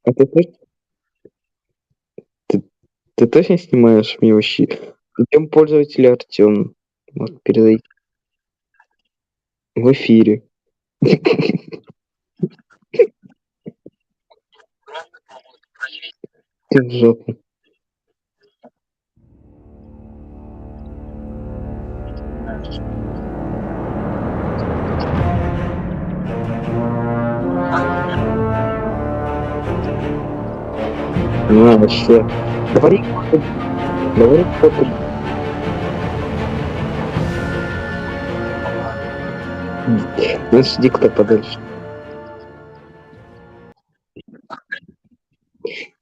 А ты точно снимаешь мне вообще? Кем пользователя Артем? Вот передайте в эфире. Ты в жопу. Вообще. Говори, говори, кто ты. Значит, иди кто подальше.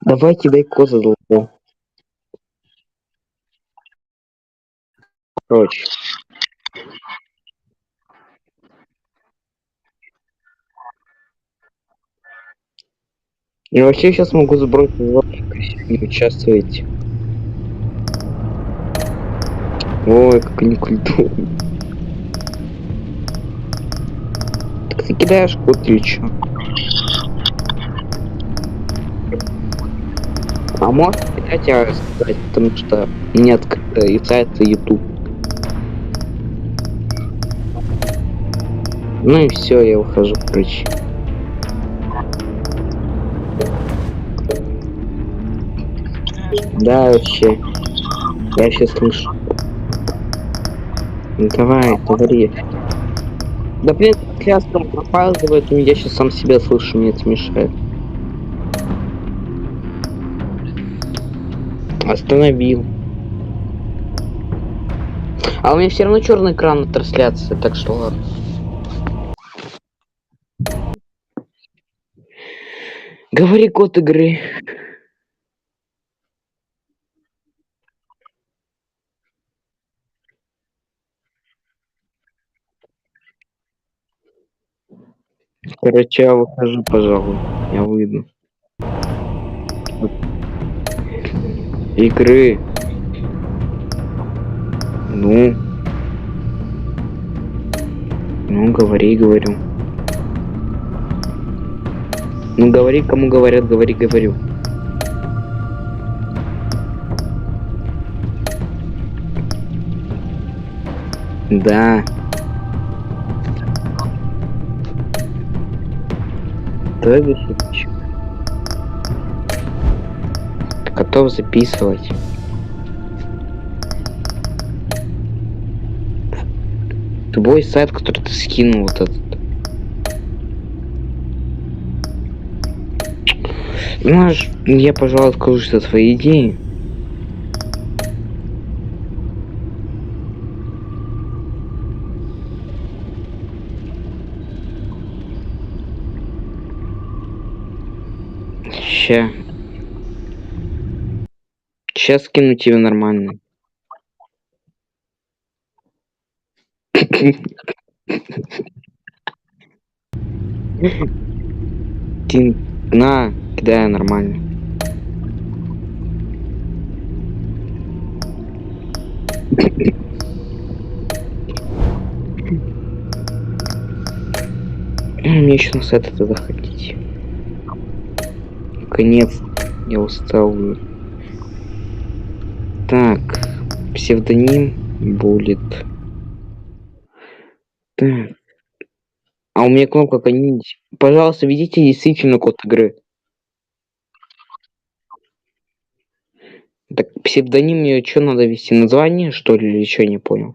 Давай кидай козы долго. Короче. Я вообще сейчас могу сбросить звонок, если не участвуете. Ой, как некультурно. Так ты кидаешь код или чё? А можешь кидать, я сказать, потому что не открыто и сайт YouTube. Ну и все, я ухожу, короче. Да, вообще. Я сейчас слышу. Ну давай, говори. Да блин, трансляция пропадает, и я сейчас сам себя слышу, мне это мешает. Остановил. А у меня все равно черный экран на трансляции, так что ладно. Говори код игры. Короче, я выхожу, пожалуй. Я выйду. Игры. Ну. Ну, говори, говорю. Ну, говори, кому говорят, говори, говорю. Да. Давай выходи. Готов записывать. Твой сайт, который ты скинул, вот этот. Знаешь, я, пожалуй, откажусь от твоей идеи. Ща. Сейчас скину тебе нормально. Ты на, кидай нормально. Мне еще на сайт это заходить. Наконец, я устал. Так, псевдоним Буллет. Так. А у меня кнопка конить. Пожалуйста, введите действительно код игры. Так, псевдоним мне что надо ввести? Название, что ли, или что, не понял?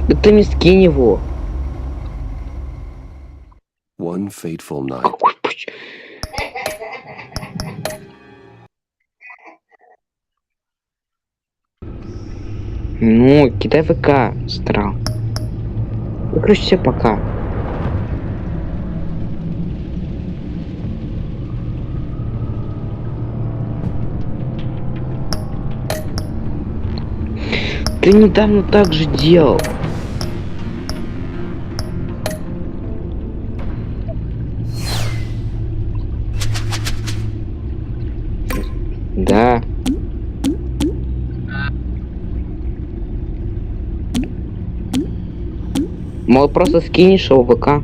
Да ты не скинь его. One fateful night. Какой путь? Ну, кидай ВК, страл. Ну, короче, все, пока. Ты недавно так же делал. Мол, просто скинешь его в ВК.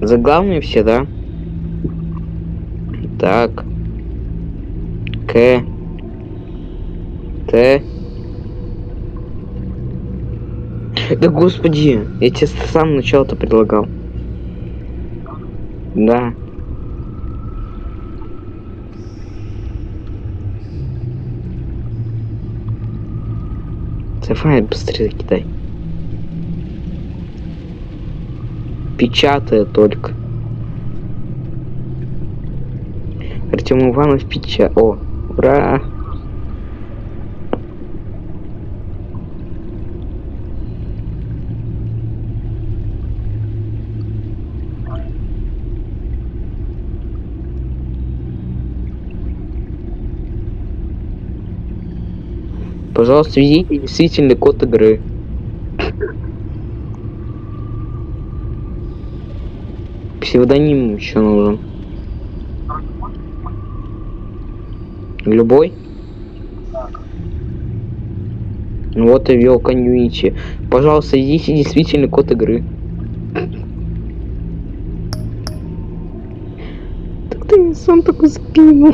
Заглавные все, да? Так. К. Т. Да господи, я тебе с самого начала-то предлагал. Да. Давай быстрее кидай. Печатая только. Артем Иванов О, ура! Пожалуйста, введите действительный код игры. Псевдоним еще нужен. Любой? Вот и ввел комьюнити. Пожалуйста, введите действительный код игры. Так ты сам такой скинул.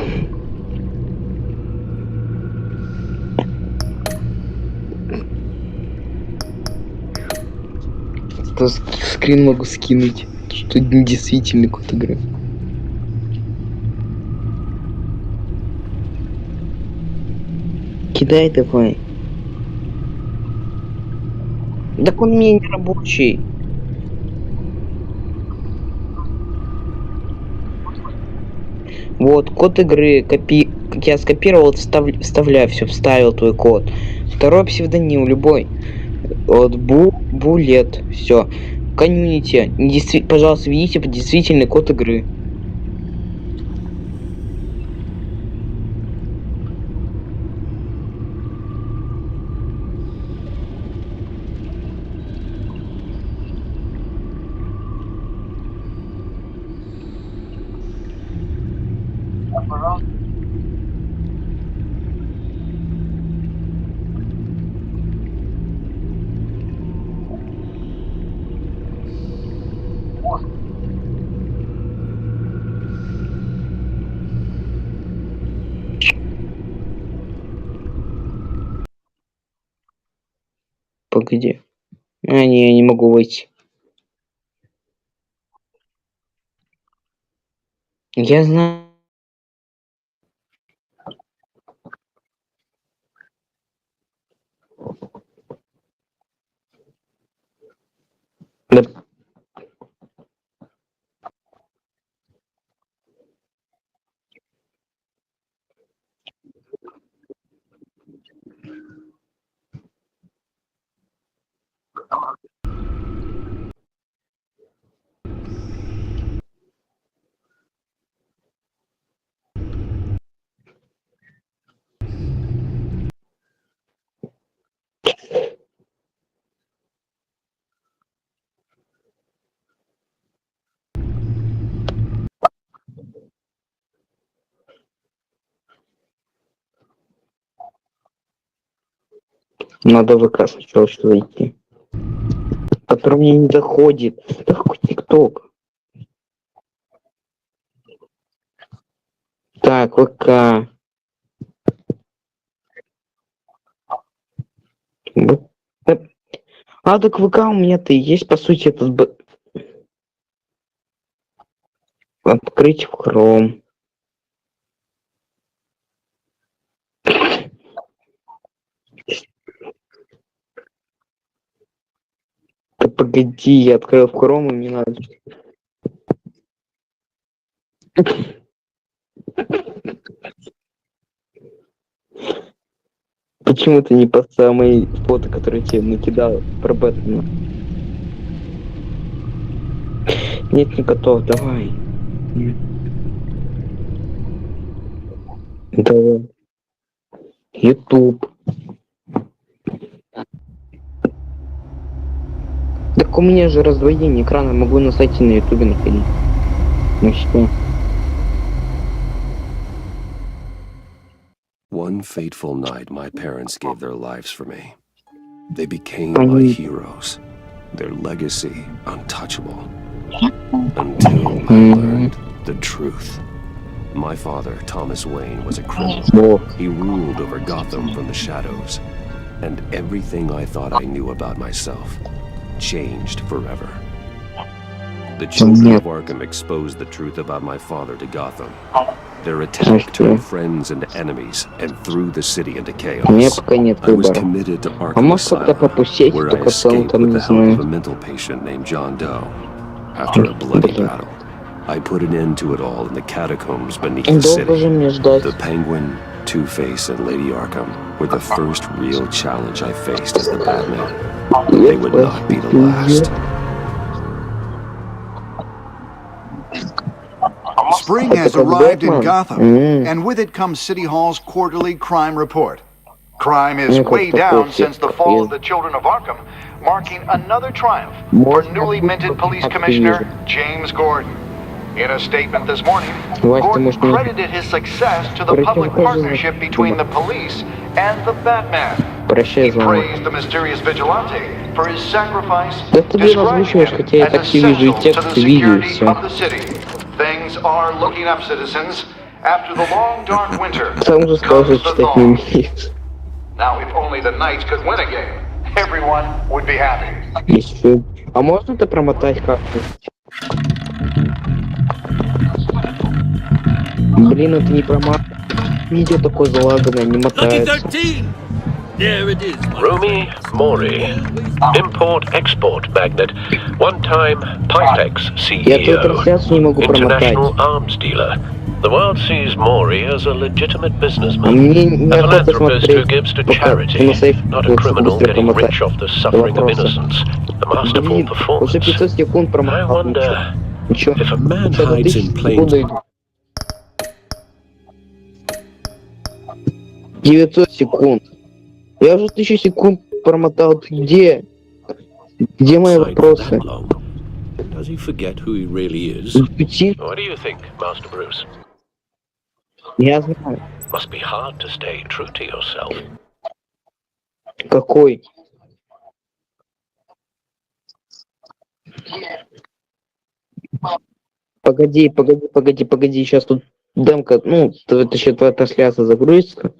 Что скрин могу скинуть? Что недействительный код игры. Кидай давай. Так он мне не рабочий. Вот, код игры, как я скопировал, вставляю, все, вставил твой код. Второй псевдоним, любой. Вот, Буллет, все. Комьюнити, пожалуйста, введите действительный код игры. Погоди. Не, я не могу выйти. Я знаю. Да, надо в ВК сначала что зайти. Который мне не доходит. Да какой ТикТок? Так, ВК. Б- так ВК у меня-то и есть, по сути, этот открыть в Chrome. Да погоди, я открыл в Chrome, и мне надо... Почему ты не по самой фото, которые тебе накидал про Бэтмена? Нет, не готов, давай. Давай. Ютуб. Так Так у меня же раздвоение экрана, могу на сайте на ютубе находить. Ну что? One fateful night, my parents gave their lives for me. They became my heroes. Their legacy untouchable. Until I learned the truth. My father, Thomas Wayne, was a criminal. He ruled over Gotham from the shadows. And everything I thought I knew about myself changed forever. The children of Arkham exposed the truth about my father to Gotham. Their attack turned friends into enemies and threw the city into chaos. I was committed to Arkham Asylum, where I escaped with the help of a mental patient named John Doe. After a bloody battle, I put an end to it all in the catacombs beneath the city. The Penguin, Two-Face, and Lady Arkham were the first real challenge I faced as the Batman. They would not be the last. Spring has arrived in Gotham, and with it comes City Hall's quarterly crime report. Crime is way down since the fall of the Children of Arkham, marking another triumph for newly minted police commissioner James Gordon. In a statement this morning, Gordon credited his success to the public partnership between the police and the Batman. He praised the mysterious vigilante for his sacrifice, describing him as essential to the security of the city. Things are looking up, citizens. After the long, dark winter comes the thaw. Now, if only the Knights could win a game, everyone would be happy. А можно это промотать как-то? Блин, это не промат. Видео такое залаганное, не мотается. Rumi Mori, import-export magnate, one-time Pytex CEO, international arms dealer. The world sees Mori as a legitimate businessman, a philanthropist who gives to charity, not a criminal getting rich off the suffering of innocence. A masterful performance. I wonder if a man hides in plain sight. 900 секунд. Я уже 1000 секунд промотал. Ты где? Где мои вопросы? Does he forget who he really is? What do you think, Master Bruce? Я знаю. Must be hard to stay true to yourself. Какой? Погоди, сейчас тут демка, ну, это еще твоя трансляция загрузится.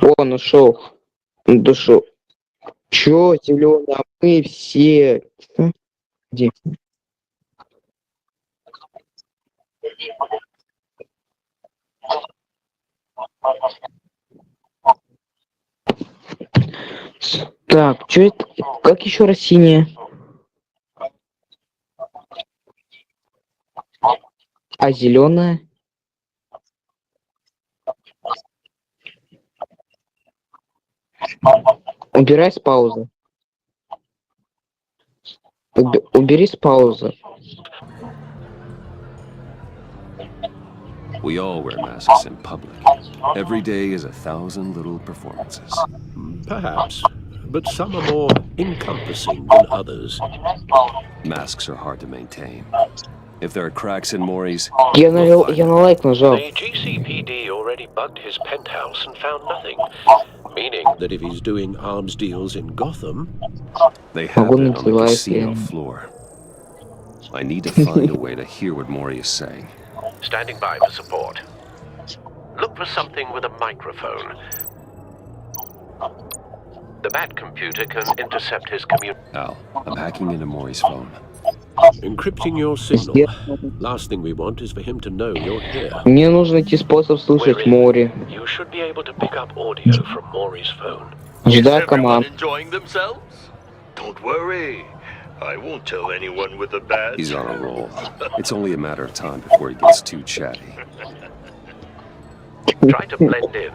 О, нашел. Дошел. Чё, Зелёна, мы все. Где? Так, что это? Как еще раз синяя? А зеленая? Убирай с паузы. Убери с паузы. We all wear masks in public. Every day is 1,000 little performances. Perhaps, but some are more encompassing than others. Masks are hard to maintain. If there are cracks in Mori's, Я на лайк нажал. The GCPD already bugged his penthouse and found nothing. Meaning that if he's doing arms deals in Gotham, they have it on the casino floor. I need to find a way to hear what Mori is saying. Standing by for support. Look for something with a microphone. The Bat computer can intercept his communication. Al, I'm hacking into Mori's phone. Encrypting your signal. Last thing we want is for him to know you're here. Мне нужно найти способ слушать Мори. You should be able to pick up audio from Mori's phone. Ждай команд. Enjoying themselves? Don't worry. I won't tell anyone with a badge. He's on a roll. It's only a matter of time before he gets too chatty. Try to blend in.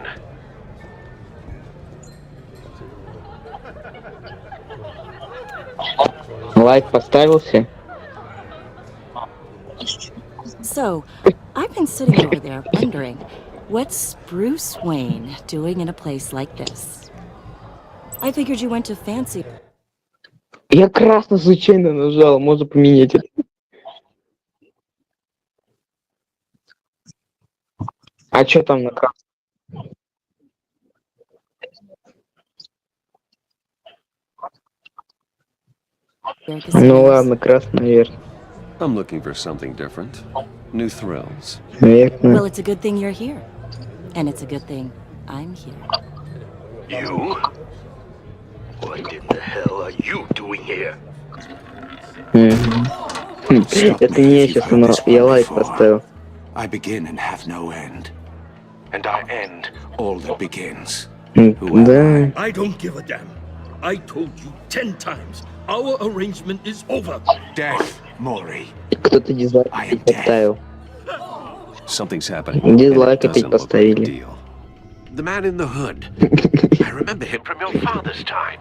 Лайк поставился. So, I've been sitting over there wondering, what's Bruce Wayne doing in a place like this? I figured you went to fancy. Я красно случайно нажал, можно поменять это. А чё там на красном? Ну ладно, красный, наверное. I'm looking for something different. New thrills. Наверное. Well, it's a good thing you're here. And it's a good thing I'm here. You? What in the hell are you doing here? Это не я сейчас, но я лайк поставил. I begin and have no end. And I end all that begins. Да. I don't give a damn. I told you 10 times. Our arrangement is over. Death, Maury. Кто-то дизлайк опять поставил. Something's happening. and it Дизлайк опять doesn't look like a поставили. deal. The man in the hood. I remember him from your father's time.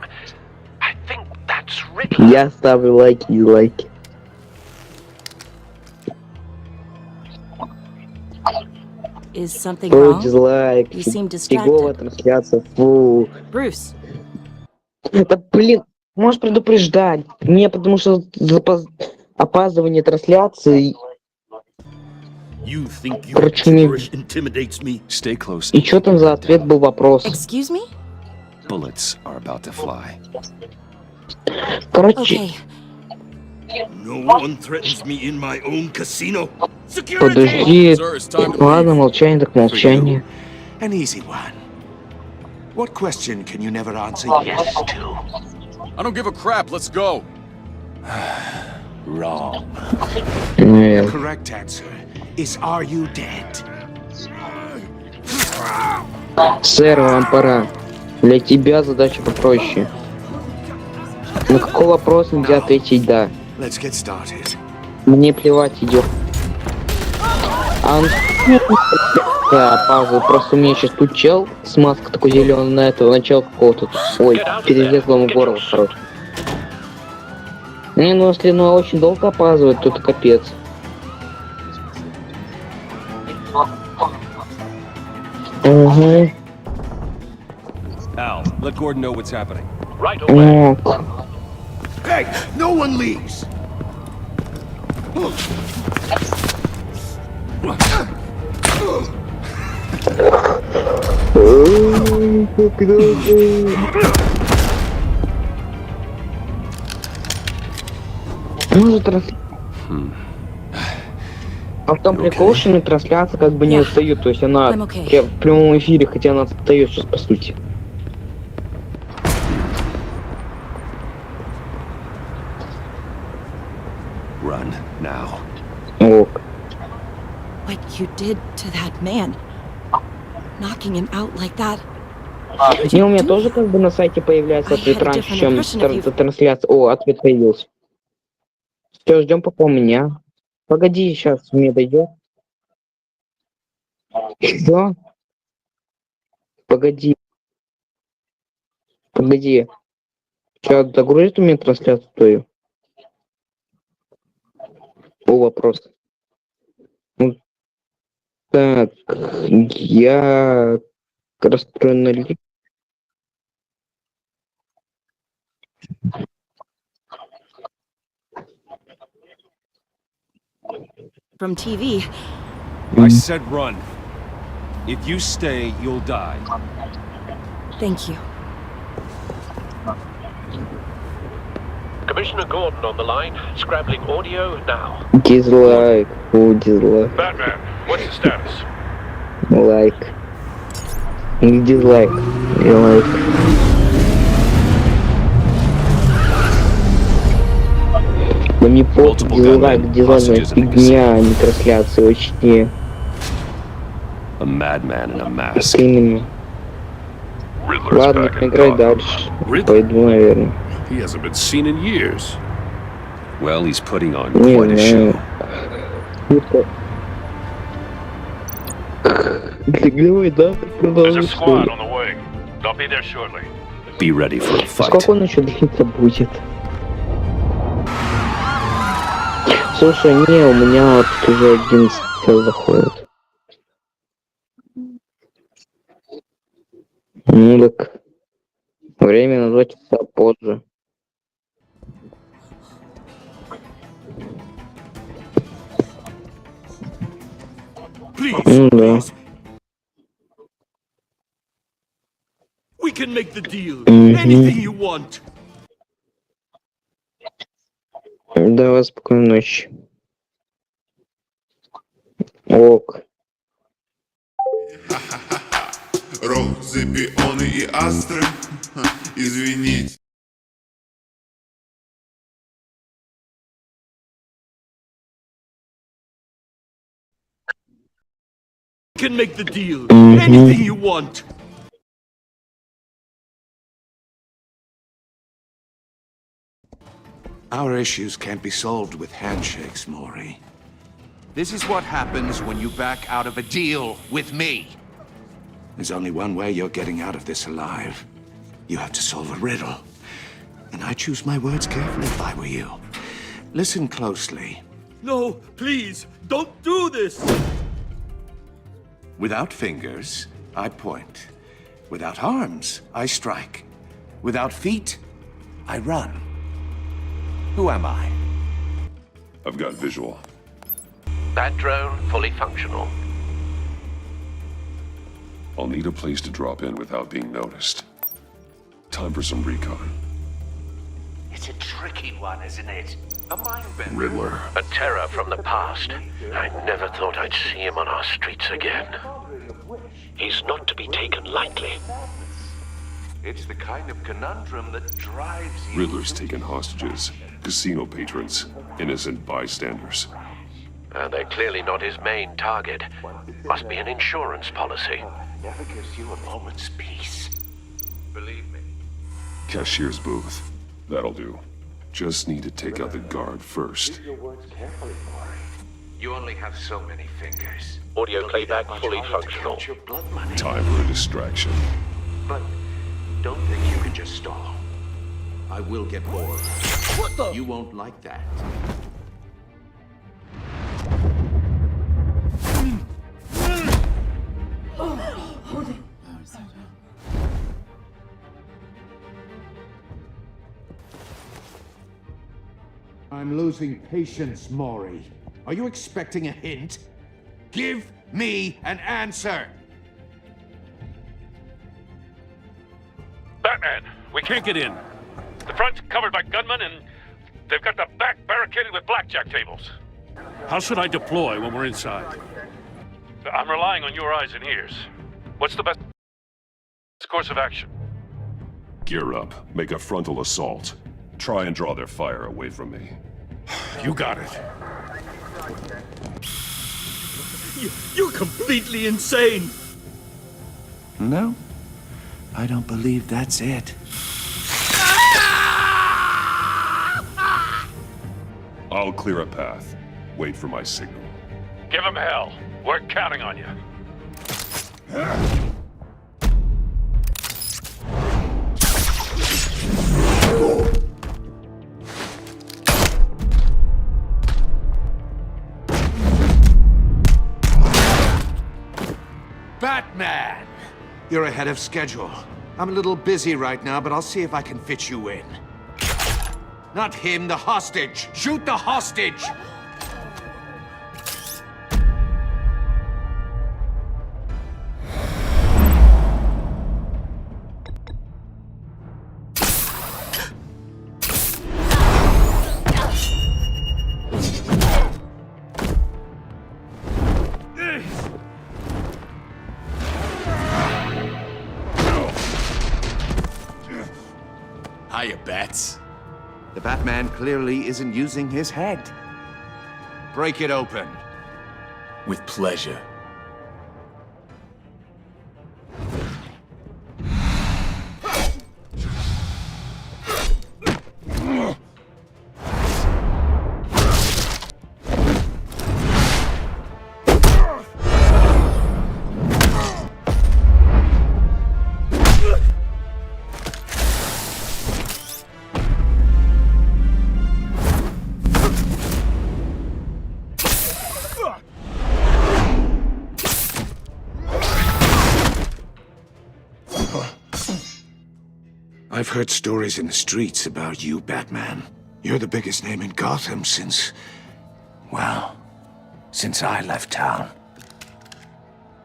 I think that's Riddler. Я ставлю лайки, дизлайки. Is something Фу, wrong? дизлайк. You seem Фиговая distracted. трансляция, фу. Bruce, Это, блин, можешь предупреждать. Мне потому что опаздывание трансляции. You think your Короче, не... gibberish intimidates me? Stay close. И что там за ответ был вопрос? excuse me? Bullets are about to fly. Короче, Okay. No one threatens me in my own casino. Security! подожди. Sir, it's time to Ладно, leave. молчание так молчание. An easy one. What question can you never answer yes to? I don't give a crap. Let's go. Wrong. Наверное. Correct answer is are you dead? Сэр, вам пора. Для тебя задача попроще. На какой вопрос нельзя ответить «да». Let's get started. Мне плевать, идет. А он... Да, пазл. Просто у меня сейчас тут чел с маской такой зеленый на этого начала какого-то. Ой, перерезал ему горло, короче. Не, ну если ну очень долго опаздывает, то это капец. Угу. Al, let Gordon know what's happening. Right away. Hey, no one leaves. Может А в том прикол, что трансляция как бы не отстает, то есть она I'm okay. в прямом эфире, хотя она отстает сейчас по сути. Run now. Ок. What you did to that man. Knocking him out like that. Не, у меня тоже как бы на сайте появляется ответ раньше, чем трансляция. О, ответ появился. Все, ждем пока у меня. Погоди, сейчас мне дойдет. Что? Погоди. Погоди. Сейчас загрузит у меня трансляцию твою? О, вопрос. Ну, так, я расстроен на ли. From TV. I said run. If you stay, you'll die. Thank you. Commissioner Gordon on the line, scrabbling audio now. Дизлайк. О, дизлайк. Batman, what's the status? Лайк. Не дизлайк. И лайк. Да мне пофиг, дизлайк, дизлайк, фигня, а не трансляция, очень. A madman in a mask. Именно. Riddler's Ладно, back in играй Gotham. дальше. Riddler? Пойду, наверное. He hasn't been seen in years. Well, he's putting on Не quite a show. знаю. Давай, да? There's a squad on the way. They'll be there shortly. Be ready for a fight. Сколько он еще длиться будет? Слушай, не, у меня вот уже 11 час заходит. Ну так. Время на 2 часа позже. Please, Да. please. We can make the deal. Мгм. Anything you want. Давай, спокойной ночи. Ок. Розы, пионы и астры. Извините. We can make the deal. Anything you want. Our issues can't be solved with handshakes, Maury. This is what happens when you back out of a deal with me. There's only one way you're getting out of this alive. You have to solve a riddle. And I choose my words carefully if I were you. Listen closely. No, please, don't do this. Without fingers, I point. Without arms, I strike. Without feet, I run. Who am I? I've got visual. That drone fully functional. I'll need a place to drop in without being noticed. Time for some recon. It's a tricky one, isn't it? A mind bender. Riddler. A terror from the past. I never thought I'd see him on our streets again. He's not to be taken lightly. It's the kind of conundrum that drives you. Riddler's taken hostages. Casino patrons. Innocent bystanders. They're clearly not his main target. Must be an insurance policy. Never gives you a moment's peace. Believe me. Cashier's booth. That'll do. Just need to take out the guard first. Your words carefully, Maury. You only have so many fingers. Audio It'll be that playback much fully harder to functional. count your blood money. Time for a distraction. But don't think you can just stall. I will get bored. What the? You won't like that. I'm losing patience, Maury. Are you expecting a hint? Give me an answer! Batman, we can't get in. The front's covered by gunmen and they've got the back barricaded with blackjack tables. How should I deploy when we're inside? I'm relying on your eyes and ears. What's the best course of action? Gear up. Make a frontal assault. Try and draw their fire away from me. You got it. You're completely insane. No, I don't believe that's it. I'll clear a path. Wait for my signal. Give him hell. We're counting on you. Batman! You're ahead of schedule. I'm a little busy right now, but I'll see if I can fit you in. Not him, the hostage! Shoot the hostage! Hiya, Bats. The Batman clearly isn't using his head. Break it open. With pleasure. I've heard stories in the streets about you, Batman. You're the biggest name in Gotham since... well, since I left town.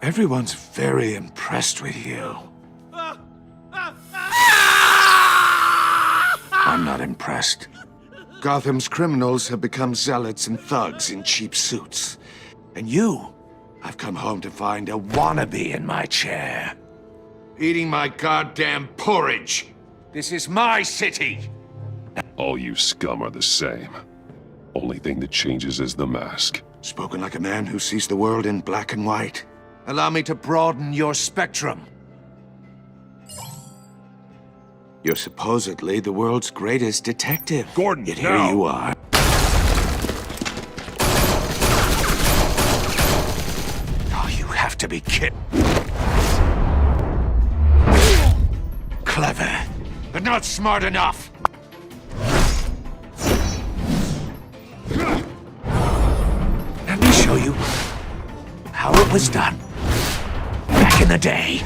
Everyone's very impressed with you. I'm not impressed. Gotham's criminals have become zealots and thugs in cheap suits. And you, I've come home to find a wannabe in my chair. Eating my goddamn porridge. This is my city! All you scum are the same. Only thing that changes is the mask. Spoken like a man who sees the world in black and white. Allow me to broaden your spectrum. You're supposedly the world's greatest detective. Gordon, Yet here now. you are. Oh, you have to be kidding. Clever, but not smart enough. Let me show you how it was done back in the day.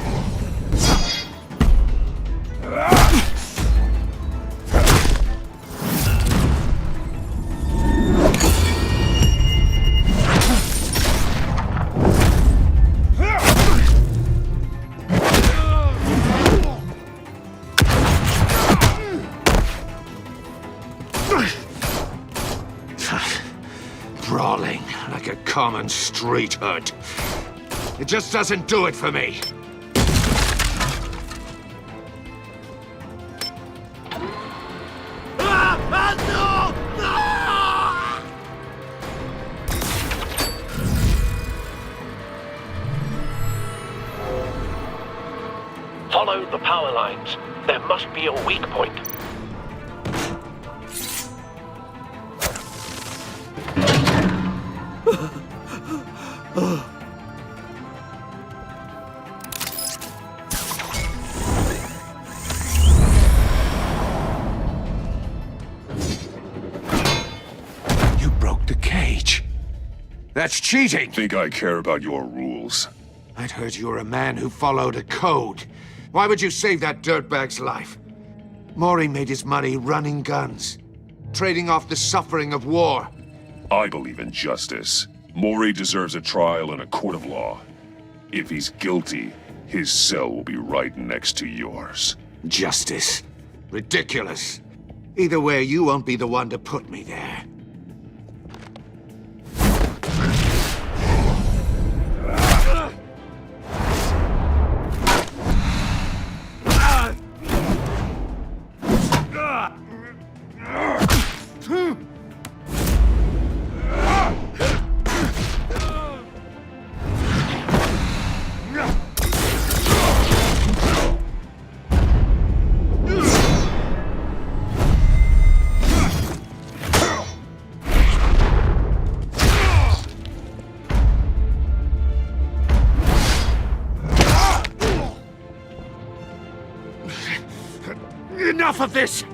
Brawling like a common street hood. It just doesn't do it for me. Follow the power lines. There must be a weak point. You broke the cage. That's cheating! Think I care about your rules? I'd heard you were a man who followed a code. Why would you save that dirtbag's life? Maury made his money running guns, trading off the suffering of war. I believe in justice. Maury deserves a trial in a court of law. If he's guilty, his cell will be right next to yours. Justice. Ridiculous. Either way, you won't be the one to put me there. Enough of this!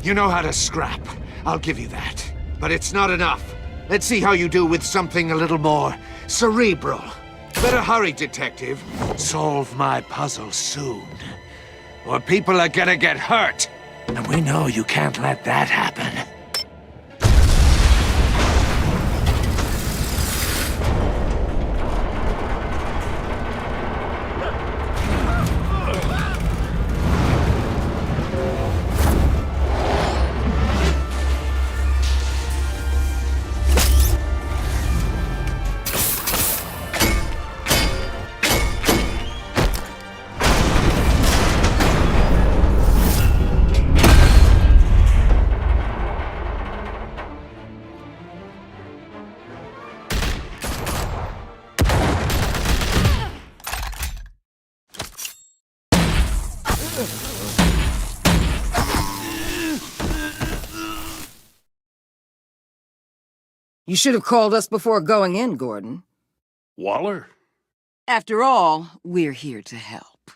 You know how to scrap. I'll give you that. But it's not enough. Let's see how you do with something a little more cerebral. Better hurry, detective. Solve my puzzle soon. Or people are gonna get hurt. And we know you can't let that happen. You should have called us before going in, Gordon. Waller? After all, we're here to help.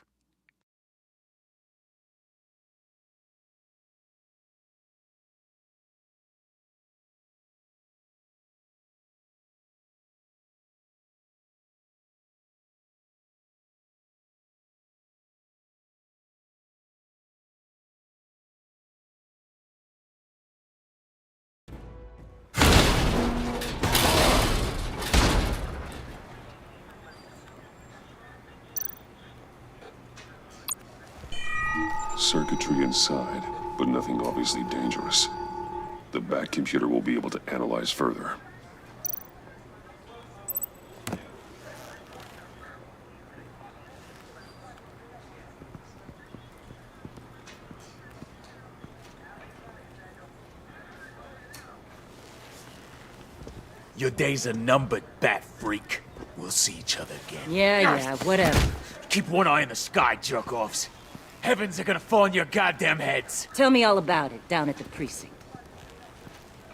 circuitry inside, but nothing obviously dangerous. The back computer will be able to analyze further. Your days are numbered, bat freak. We'll see each other again. Yeah, whatever. Keep one eye in the sky, jerk-offs. Heavens are gonna fall on your goddamn heads. Tell me all about it down at the precinct.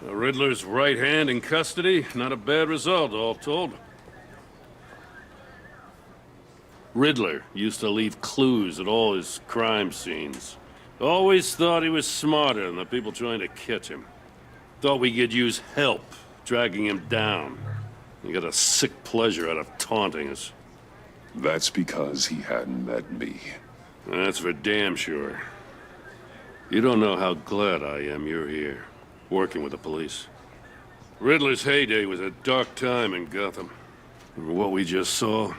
The Riddler's right hand in custody. Not a bad result, all told. Riddler used to leave clues at all his crime scenes. Always thought he was smarter than the people trying to catch him. Thought we could use help, dragging him down. He got a sick pleasure out of taunting us. That's because he hadn't met me. That's for damn sure. You don't know how glad I am you're here, working with the police. Riddler's heyday was a dark time in Gotham. And what we just saw...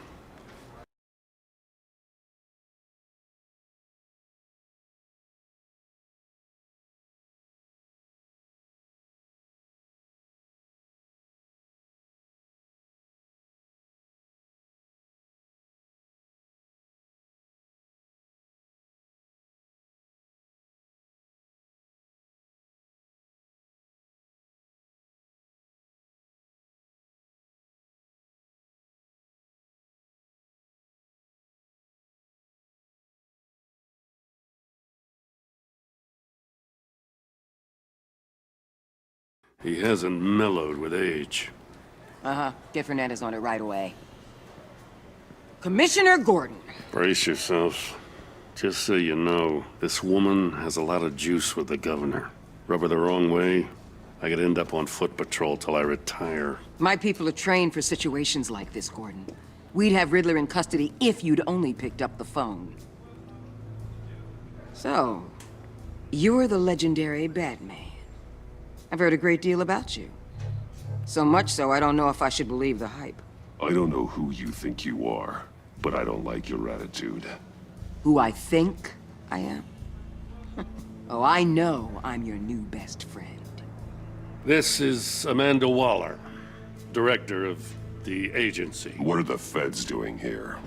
He hasn't mellowed with age. Uh-huh. Get Fernandez on it right away. Commissioner Gordon. Brace yourselves. Just so you know, this woman has a lot of juice with the governor. Rub her the wrong way, I could end up on foot patrol till I retire. My people are trained for situations like this, Gordon. We'd have Riddler in custody if you'd only picked up the phone. So, you're the legendary Batman. I've heard a great deal about you. So much so, I don't know if I should believe the hype. I don't know who you think you are, but I don't like your attitude. Who I think I am? Oh, I know I'm your new best friend. This is Amanda Waller, director of the agency. What are the feds doing here?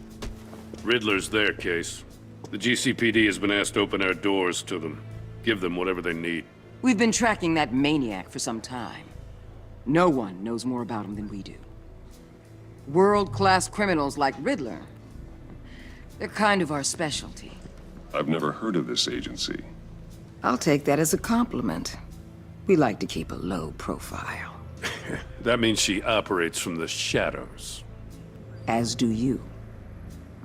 Riddler's their case. The GCPD has been asked to open our doors to them. Give them whatever they need. We've been tracking that maniac for some time. No one knows more about him than we do. World-class criminals like Riddler. They're kind of our specialty. I've never heard of this agency. I'll take that as a compliment. We like to keep a low profile. That means she operates from the shadows. As do you.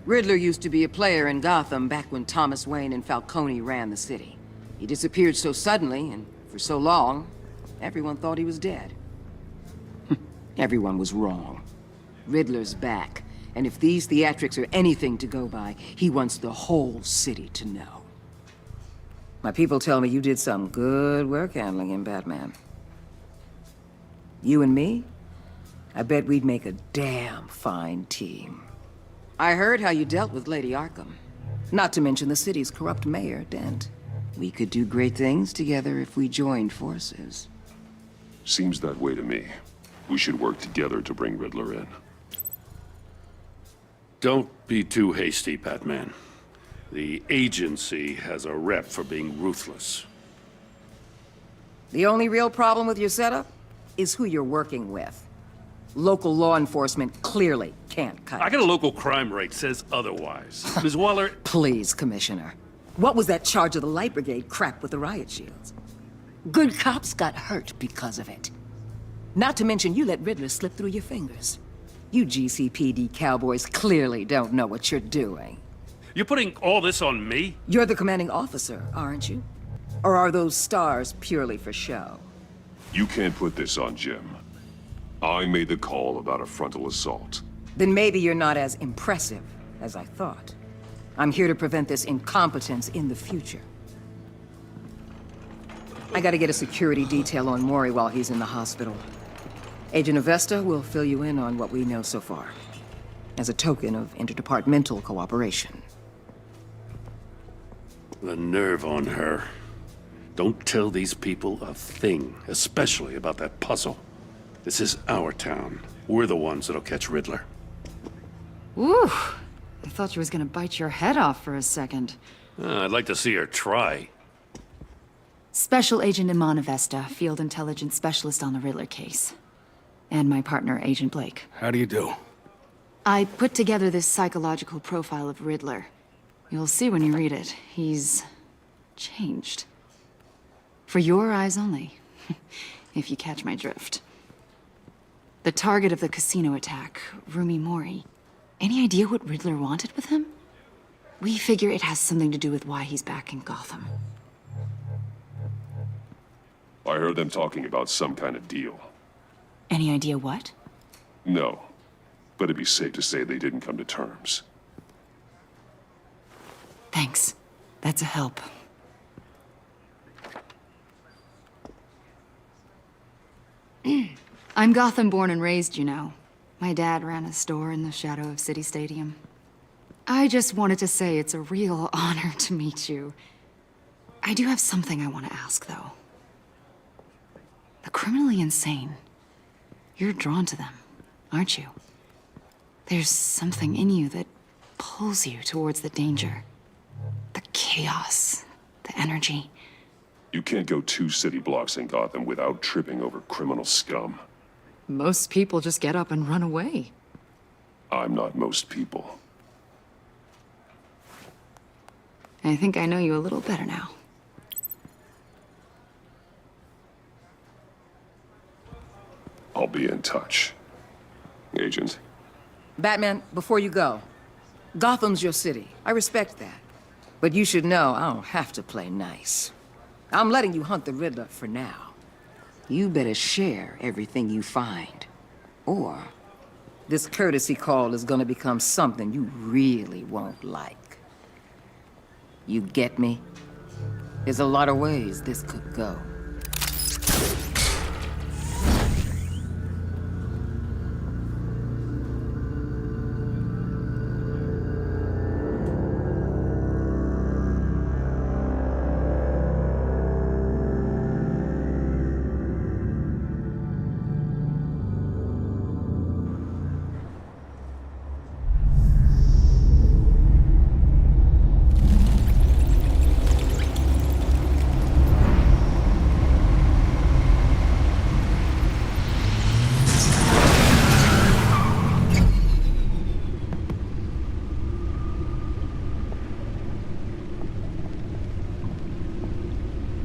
Riddler used to be a player in Gotham back when Thomas Wayne and Falcone ran the city. He disappeared so suddenly, and for so long, everyone thought he was dead. Everyone was wrong. Riddler's back, and if these theatrics are anything to go by, he wants the whole city to know. My people tell me you did some good work handling him, Batman. You and me? I bet we'd make a damn fine team. I heard how you dealt with Lady Arkham. Not to mention the city's corrupt mayor, Dent. We could do great things together if we joined forces. Seems that way to me. We should work together to bring Riddler in. Don't be too hasty, Batman. The agency has a rep for being ruthless. The only real problem with your setup is who you're working with. Local law enforcement clearly can't cut it. I got a local crime rate says otherwise. Ms. Waller... Please, Commissioner. What was that charge of the Light Brigade crap with the riot shields? Good cops got hurt because of it. Not to mention you let Riddler slip through your fingers. You GCPD cowboys clearly don't know what you're doing. You're putting all this on me? You're the commanding officer, aren't you? Or are those stars purely for show? You can't put this on Jim. I made the call about a frontal assault. Then maybe you're not as impressive as I thought. I'm here to prevent this incompetence in the future. I gotta get a security detail on Maury while he's in the hospital. Agent Avesta will fill you in on what we know so far, as a token of interdepartmental cooperation. The nerve on her. Don't tell these people a thing, especially about that puzzle. This is our town. We're the ones that'll catch Riddler. Woo! I thought she was gonna bite your head off for a second. I'd like to see her try. Special Agent Imana Vesta, Field Intelligence Specialist on the Riddler case. And my partner, Agent Blake. How do you do? I put together this psychological profile of Riddler. You'll see when you read it. He's changed. For your eyes only, if you catch my drift. The target of the casino attack, Rumi Mori. Any idea what Riddler wanted with him? We figure it has something to do with why he's back in Gotham. I heard them talking about some kind of deal. Any idea what? No, but it'd be safe to say they didn't come to terms. Thanks. That's a help. I'm Gotham born and raised, you know. My dad ran a store in the shadow of City Stadium. I just wanted to say it's a real honor to meet you. I do have something I want to ask, though. The criminally insane. You're drawn to them, aren't you? There's something in you that pulls you towards the danger. The chaos, the energy. You can't go 2 city blocks in Gotham without tripping over criminal scum. Most people just get up and run away. I'm not most people. I think I know you a little better now. I'll be in touch. Agent. Batman, before you go, Gotham's your city. I respect that. But you should know I don't have to play nice. I'm letting you hunt the Riddler for now. You better share everything you find. Or this courtesy call is gonna become something you really won't like. You get me? There's a lot of ways this could go.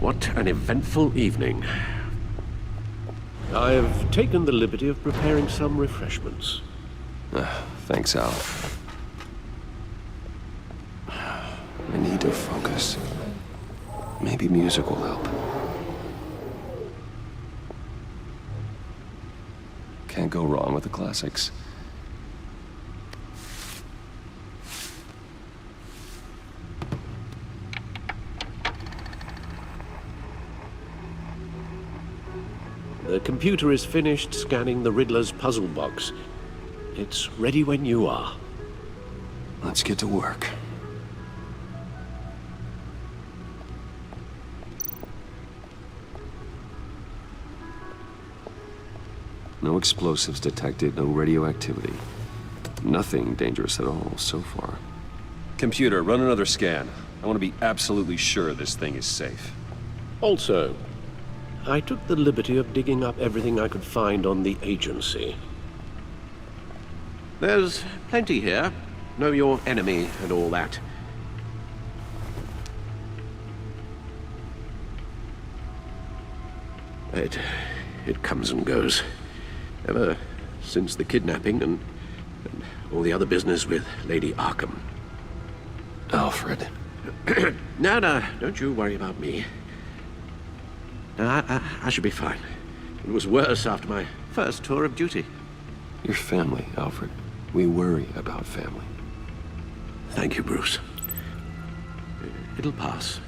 What an eventful evening. I've taken the liberty of preparing some refreshments. Thanks, Al. I need to focus. Maybe music will help. Can't go wrong with the classics. The computer is finished scanning the Riddler's puzzle box. It's ready when you are. Let's get to work. No explosives detected, no radioactivity. Nothing dangerous at all so far. Computer, run another scan. I want to be absolutely sure this thing is safe. Also, I took the liberty of digging up everything I could find on the agency. There's plenty here. Know your enemy and all that. It comes and goes. Ever since the kidnapping and all the other business with Lady Arkham. Alfred. No, don't you worry about me. No, I should be fine. It was worse after my first tour of duty. Your family, Alfred. We worry about family. Thank you, Bruce. It'll pass.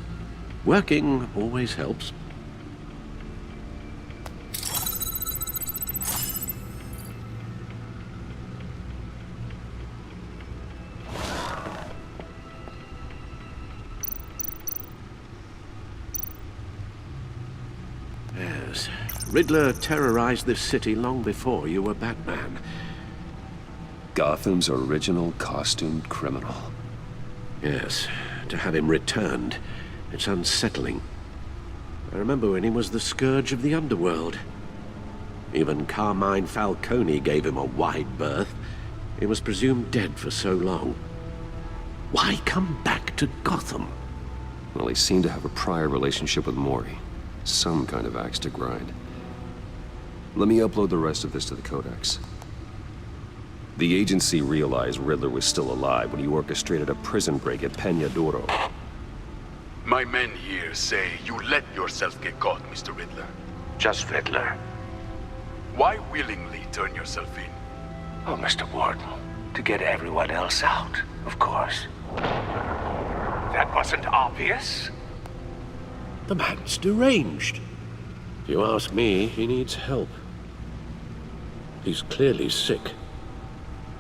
Working always helps. Yes. Riddler terrorized this city long before you were Batman. Gotham's original costumed criminal. Yes. To have him returned, it's unsettling. I remember when he was the scourge of the underworld. Even Carmine Falcone gave him a wide berth. He was presumed dead for so long. Why come back to Gotham? Well, he seemed to have a prior relationship with Mori. Some kind of axe to grind. Let me upload the rest of this to the Codex. The agency realized Riddler was still alive when he orchestrated a prison break at Peñadoro. My men here say you let yourself get caught, Mr. Riddler. Just Riddler. Why willingly turn yourself in? Oh, Mr. Warden, to get everyone else out, of course. That wasn't obvious? The man's deranged. If you ask me, he needs help. He's clearly sick.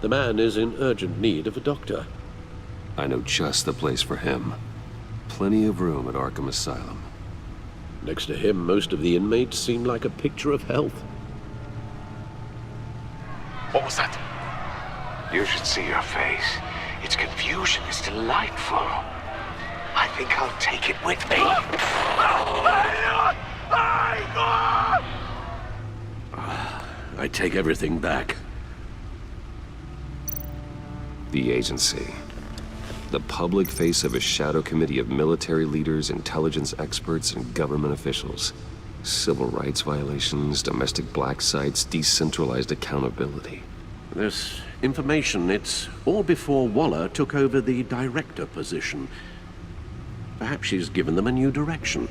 The man is in urgent need of a doctor. I know just the place for him. Plenty of room at Arkham Asylum. Next to him, most of the inmates seem like a picture of health. What was that? You should see your face. Its confusion is delightful. I think I'll take it with me. I take everything back. The agency. The public face of a shadow committee of military leaders, intelligence experts, and government officials. Civil rights violations, domestic black sites, decentralized accountability. This information, it's all before Waller took over the director position. Perhaps she's given them a new direction.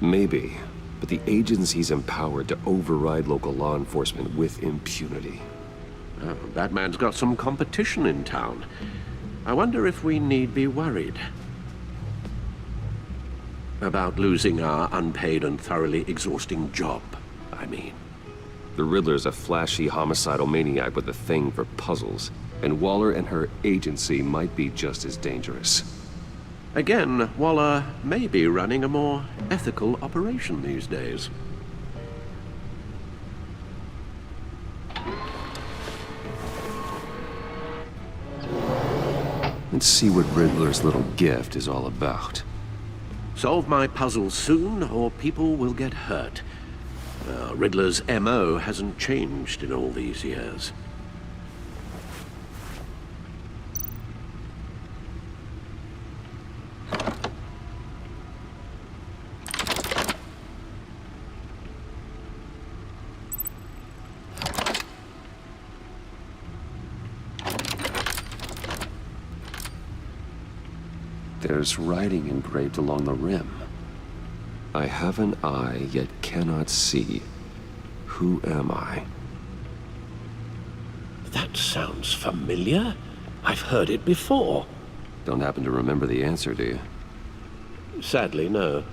Maybe, but the agency's empowered to override local law enforcement with impunity. Oh, Batman's got some competition in town. I wonder if we need be worried about losing our unpaid and thoroughly exhausting job, I mean. The Riddler's a flashy homicidal maniac with a thing for puzzles, and Waller and her agency might be just as dangerous. Again, Waller may be running a more ethical operation these days. Let's see what Riddler's little gift is all about. Solve my puzzle soon, or people will get hurt. Riddler's MO hasn't changed in all these years. There's writing engraved along the rim. I have an eye, yet cannot see. Who am I? That sounds familiar. I've heard it before. Don't happen to remember the answer, do you? Sadly, no.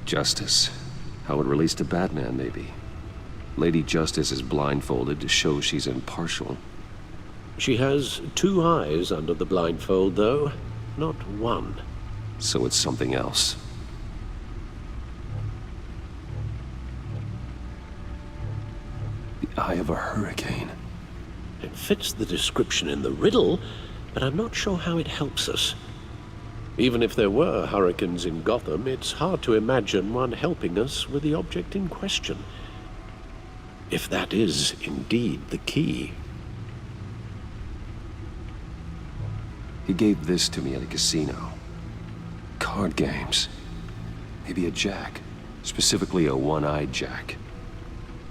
Justice. How it relates to Batman, maybe. Lady Justice is blindfolded to show she's impartial. She has two eyes under the blindfold, though, not one. So it's something else. The eye of a hurricane. It fits the description in the riddle, but I'm not sure how it helps us. Even if there were hurricanes in Gotham, it's hard to imagine one helping us with the object in question. If that is indeed the key. He gave this to me at a casino. Card games. Maybe a jack. Specifically a one-eyed jack.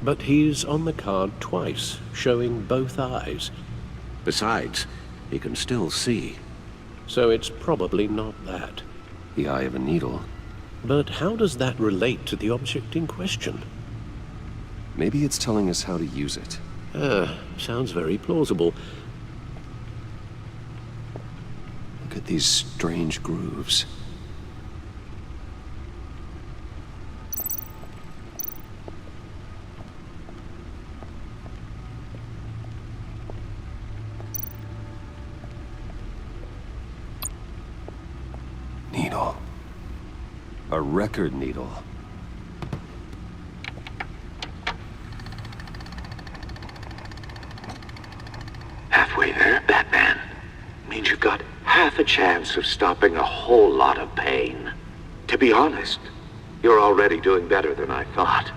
But he's on the card twice, showing both eyes. Besides, he can still see. So it's probably not that. The eye of a needle. But how does that relate to the object in question? Maybe it's telling us how to use it. Sounds very plausible. Look at these strange grooves. A record needle. Halfway there, Batman. Means you've got half a chance of stopping a whole lot of pain. To be honest, you're already doing better than I thought.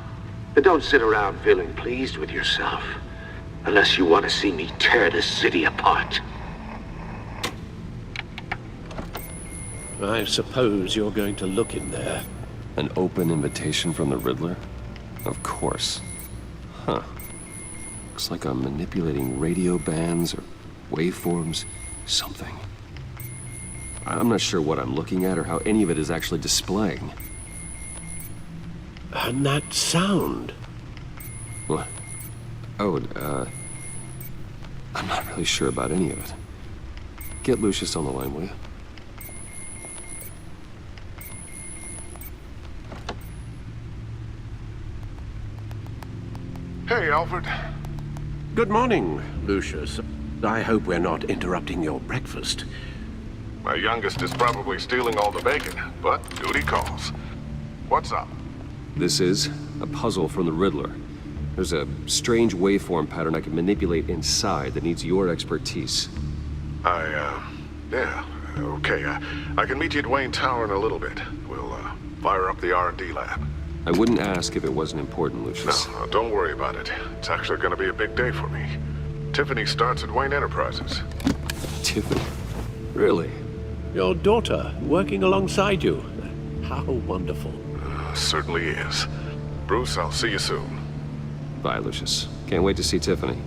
But don't sit around feeling pleased with yourself. Unless you want to see me tear this city apart. I suppose you're going to look in there. An open invitation from the Riddler? Of course. Huh. Looks like I'm manipulating radio bands or waveforms. Something. I'm not sure what I'm looking at or how any of it is actually displaying. And that sound? What? Oh, I'm not really sure about any of it. Get Lucius on the line, will you? Hey, Alfred. Good morning, Lucius. I hope we're not interrupting your breakfast. My youngest is probably stealing all the bacon, but duty calls. What's up? This is a puzzle from the Riddler. There's a strange waveform pattern I can manipulate inside that needs your expertise. Yeah, okay. I can meet you at Wayne Tower in a little bit. We'll, fire up the R&D lab. I wouldn't ask if it wasn't important, Lucius. No, don't worry about it. It's actually gonna be a big day for me. Tiffany starts at Wayne Enterprises. Tiffany? Really? Your daughter, working alongside you. How wonderful. Certainly is. Bruce, I'll see you soon. Bye, Lucius. Can't wait to see Tiffany.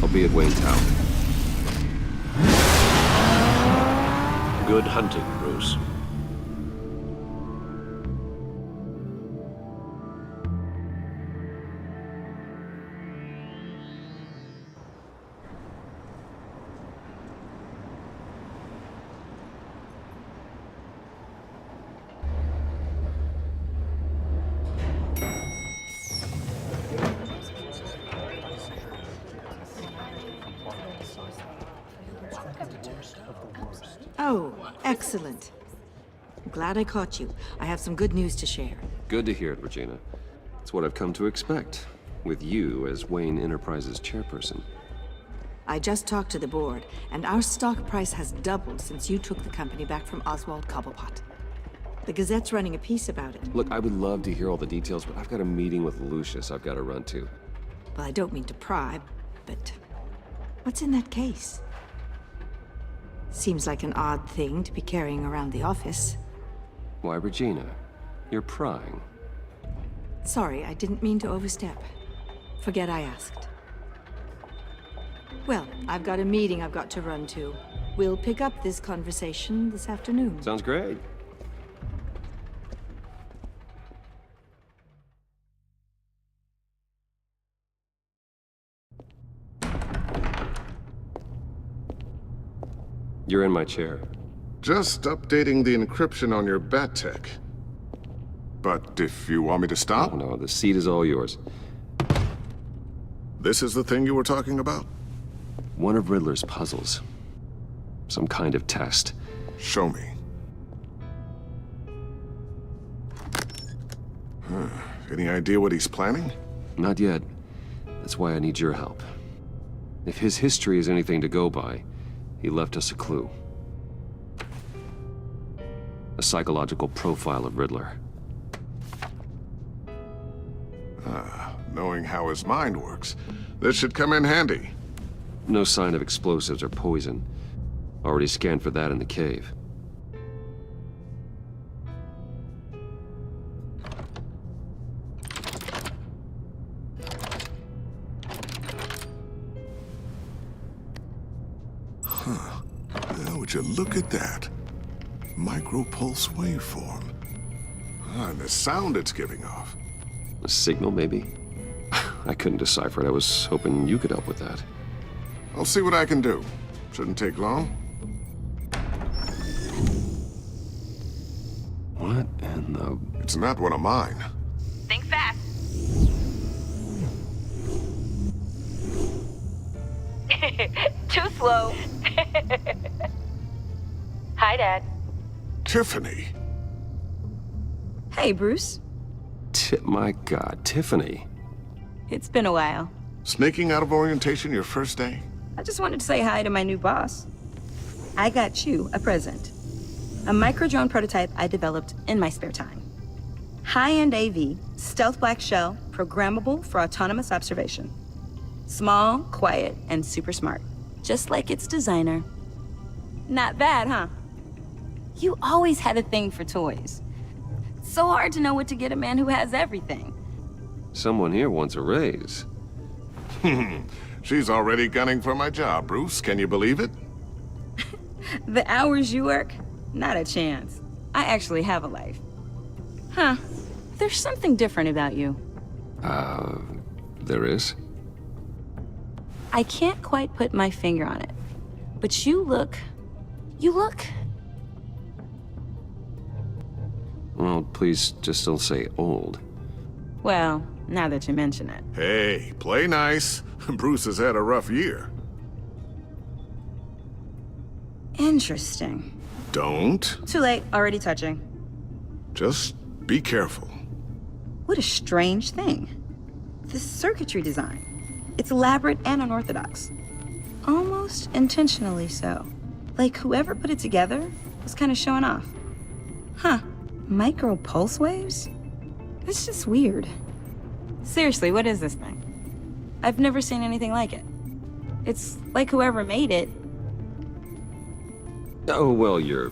I'll be at Wayne Tower. Good hunting, Bruce. Oh, excellent. I'm glad I caught you. I have some good news to share. Good to hear it, Regina. It's what I've come to expect, with you as Wayne Enterprises chairperson. I just talked to the board, and our stock price has doubled since you took the company back from Oswald Cobblepot. The Gazette's running a piece about it. Look, I would love to hear all the details, but I've got a meeting with Lucius I've got to run to. Well, I don't mean to pry, but what's in that case? Seems like an odd thing to be carrying around the office. Why, Regina? You're prying. Sorry, I didn't mean to overstep. Forget I asked. Well, I've got a meeting I've got to run to. We'll pick up this conversation this afternoon. Sounds great. You're in my chair. Just updating the encryption on your bat tech. But if you want me to stop? Oh, no, the seat is all yours. This is the thing you were talking about? One of Riddler's puzzles. Some kind of test. Show me. Any idea what he's planning? Not yet. That's why I need your help. If his history is anything to go by, he left us a clue. A psychological profile of Riddler. Knowing how his mind works, this should come in handy. No sign of explosives or poison. Already scanned for that in the cave. Would you look at that? Micropulse waveform. And the sound it's giving off. A signal, maybe? I couldn't decipher it. I was hoping you could help with that. I'll see what I can do. Shouldn't take long. What in the... It's not one of mine. Think fast. Too slow. Hi, Dad. Tiffany. Hey, Bruce. My God, Tiffany. It's been a while. Sneaking out of orientation your first day? I just wanted to say hi to my new boss. I got you a present. A micro-drone prototype I developed in my spare time. High-end AV, stealth black shell, programmable for autonomous observation. Small, quiet, and super smart. Just like its designer. Not bad, huh? You always had a thing for toys. So hard to know what to get a man who has everything. Someone here wants a raise. She's already gunning for my job, Bruce. Can you believe it? The hours you work? Not a chance. I actually have a life. Huh. There's something different about you. There is? I can't quite put my finger on it. But you look... Well, please just don't say old. Well, now that you mention it. Hey, play nice. Bruce has had a rough year. Interesting. Don't. Too late, already touching. Just be careful. What a strange thing. This circuitry design. It's elaborate and unorthodox. Almost intentionally so. Like whoever put it together was kind of showing off. Huh. Micro pulse waves? That's just weird. Seriously, what is this thing? I've never seen anything like it. It's like whoever made it. Oh, well, your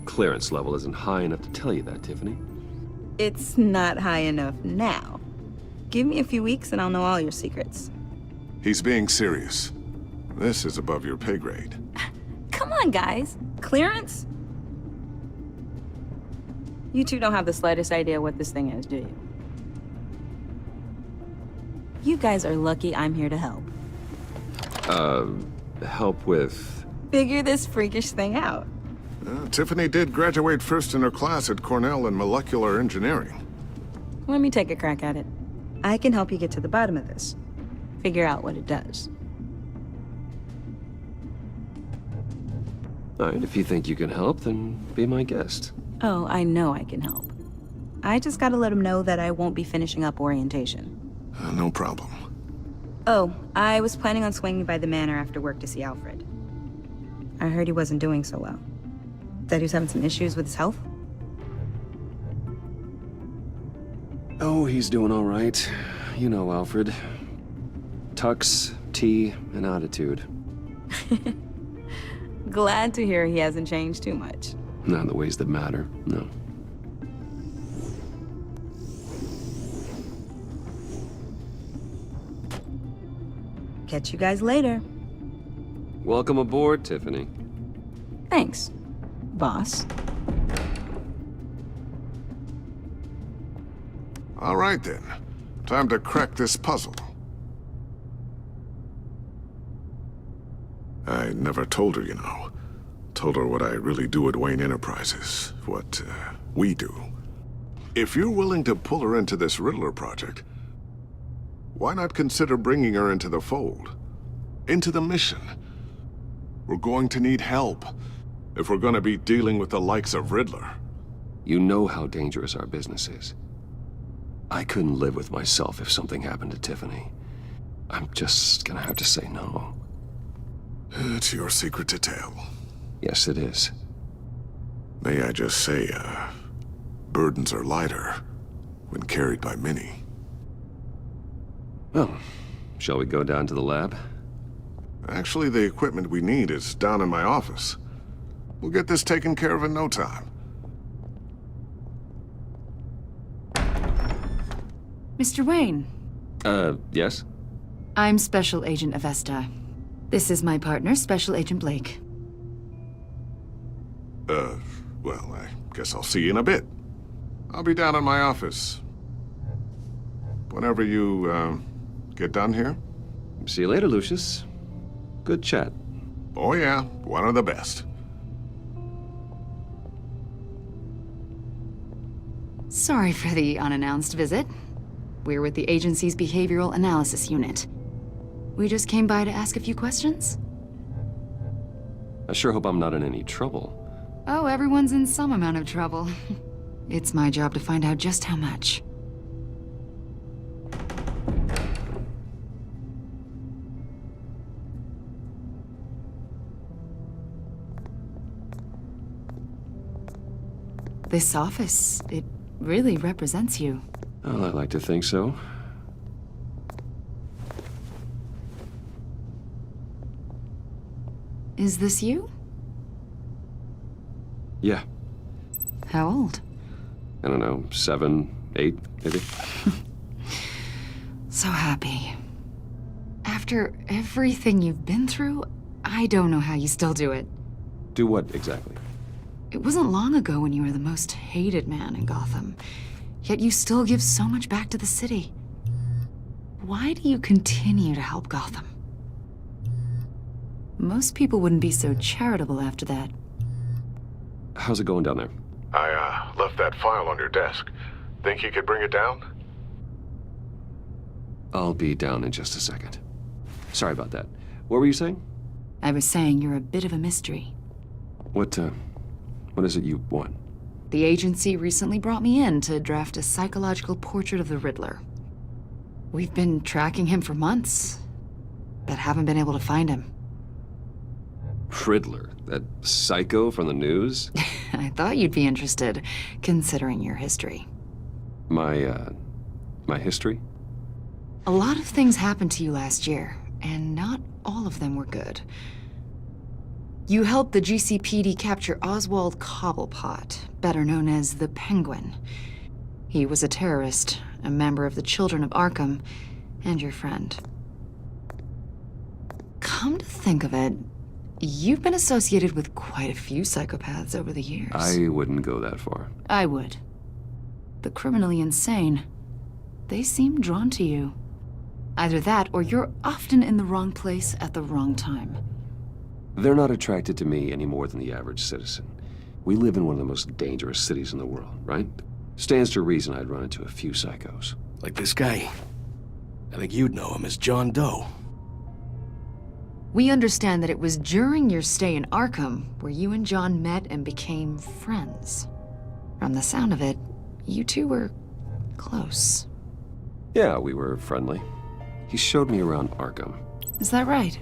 clearance level isn't high enough to tell you that, Tiffany. It's not high enough now. Give me a few weeks and I'll know all your secrets. He's being serious. This is above your pay grade. Come on, guys. Clearance? You two don't have the slightest idea what this thing is, do you? You guys are lucky I'm here to help. Help with... Figure this freakish thing out. Tiffany did graduate first in her class at Cornell in molecular engineering. Let me take a crack at it. I can help you get to the bottom of this. Figure out what it does. All right, if you think you can help, then be my guest. Oh, I know I can help. I just gotta let him know that I won't be finishing up orientation. No problem. Oh, I was planning on swinging by the manor after work to see Alfred. I heard he wasn't doing so well. That he was having some issues with his health? Oh, he's doing all right. You know Alfred. Tux, tea, and attitude. Glad to hear he hasn't changed too much. Not in the ways that matter, no. Catch you guys later. Welcome aboard, Tiffany. Thanks, boss. All right, then. Time to crack this puzzle. I never told her, you know. Told her what I really do at Wayne Enterprises. What, we do. If you're willing to pull her into this Riddler project, why not consider bringing her into the fold? Into the mission? We're going to need help if we're going to be dealing with the likes of Riddler. You know how dangerous our business is. I couldn't live with myself if something happened to Tiffany. I'm just gonna have to say no. It's your secret to tell. Yes, it is. May I just say, burdens are lighter when carried by many. Well, shall we go down to the lab? Actually, the equipment we need is down in my office. We'll get this taken care of in no time. Mr. Wayne. Yes? I'm Special Agent Avesta. This is my partner, Special Agent Blake. Well, I guess I'll see you in a bit. I'll be down in my office. Whenever you, get done here. See you later, Lucius. Good chat. Oh yeah, one of the best. Sorry for the unannounced visit. We're with the agency's Behavioral Analysis Unit. We just came by to ask a few questions. I sure hope I'm not in any trouble. Oh, everyone's in some amount of trouble. It's my job to find out just how much. This office, it really represents you. Well, I'd like to think so. Is this you? Yeah. How old? I don't know, 7, 8, maybe? So happy. After everything you've been through, I don't know how you still do it. Do what exactly? It wasn't long ago when you were the most hated man in Gotham, yet you still give so much back to the city. Why do you continue to help Gotham? Most people wouldn't be so charitable after that. How's it going down there? I left that file on your desk. Think you could bring it down? I'll be down in just a second. Sorry about that. What were you saying? I was saying you're a bit of a mystery. What is it you want? The agency recently brought me in to draft a psychological portrait of the Riddler. We've been tracking him for months, but haven't been able to find him. Riddler? That psycho from the news? I thought you'd be interested, considering your history. My history? A lot of things happened to you last year, and not all of them were good. You helped the GCPD capture Oswald Cobblepot, better known as the Penguin. He was a terrorist, a member of the Children of Arkham, and your friend. Come to think of it, you've been associated with quite a few psychopaths over the years. I wouldn't go that far. I would. The criminally insane, they seem drawn to you. Either that, or you're often in the wrong place at the wrong time. They're not attracted to me any more than the average citizen. We live in one of the most dangerous cities in the world, right? Stands to reason I'd run into a few psychos. Like this guy. I think you'd know him as John Doe. We understand that it was during your stay in Arkham where you and John met and became friends. From the sound of it, you two were close. Yeah, we were friendly. He showed me around Arkham. Is that right?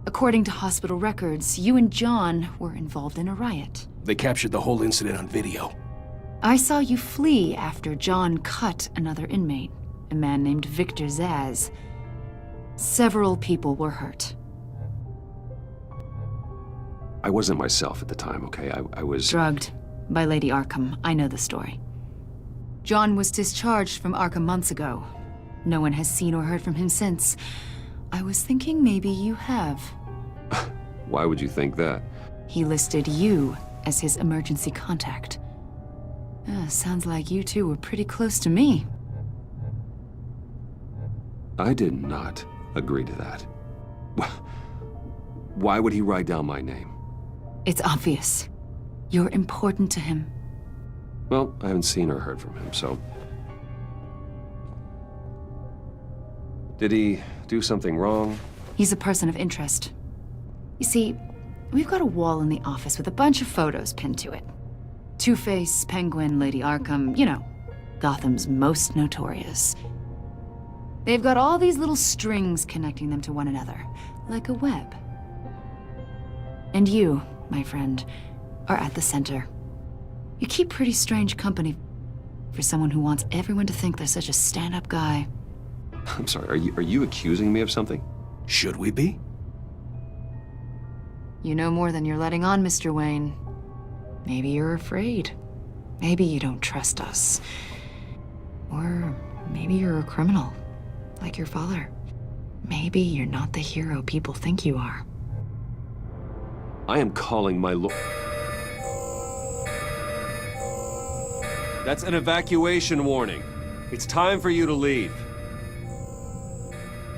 According to hospital records, you and John were involved in a riot. They captured the whole incident on video. I saw you flee after John cut another inmate, a man named Victor Zsasz. Several people were hurt. I wasn't myself at the time, okay? I was... drugged by Lady Arkham. I know the story. John was discharged from Arkham months ago. No one has seen or heard from him since. I was thinking maybe you have. Why would you think that? He listed you as his emergency contact. Sounds like you two were pretty close to me. I did not agree to that. Why would he write down my name? It's obvious. You're important to him. Well, I haven't seen or heard from him, so... Did he do something wrong? He's a person of interest. You see, we've got a wall in the office with a bunch of photos pinned to it. Two-Face, Penguin, Lady Arkham, you know, Gotham's most notorious. They've got all these little strings connecting them to one another, like a web. And you, my friend, are at the center. You keep pretty strange company for someone who wants everyone to think they're such a stand-up guy. I'm sorry, are you accusing me of something? Should we be? You know more than you're letting on, Mr. Wayne. Maybe you're afraid. Maybe you don't trust us. Or maybe you're a criminal, like your father. Maybe you're not the hero people think you are. I am calling my lord. That's an evacuation warning. It's time for you to leave.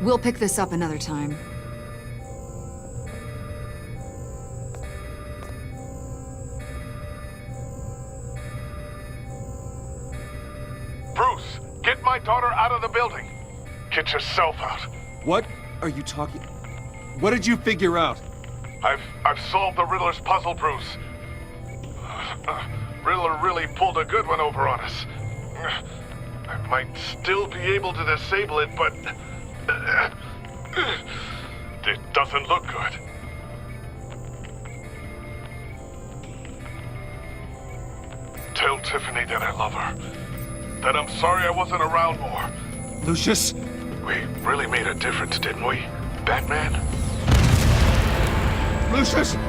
We'll pick this up another time. Bruce, get my daughter out of the building. Get yourself out. What are you talking? What did you figure out? I've solved the Riddler's puzzle, Bruce. Riddler really pulled a good one over on us. I might still be able to disable it, but it doesn't look good. Tell Tiffany that I love her. That I'm sorry I wasn't around more. Lucius? We really made a difference, didn't we, Batman? Lucius! Oh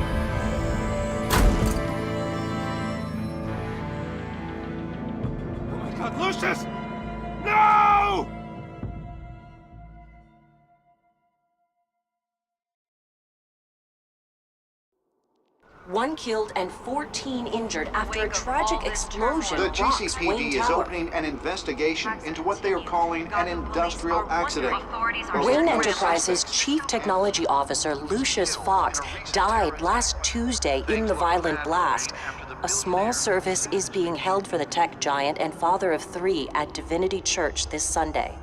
my God, Lucius! No! One killed and 14 injured after a tragic explosion. The rocks GCPD Wayne is Tower. opening an investigation into what they are calling an industrial accident. Wayne Enterprises' Chief Technology Officer Lucius Fox died last Tuesday in the violent blast. A small service is being held for the tech giant and father of 3 at Divinity Church this Sunday.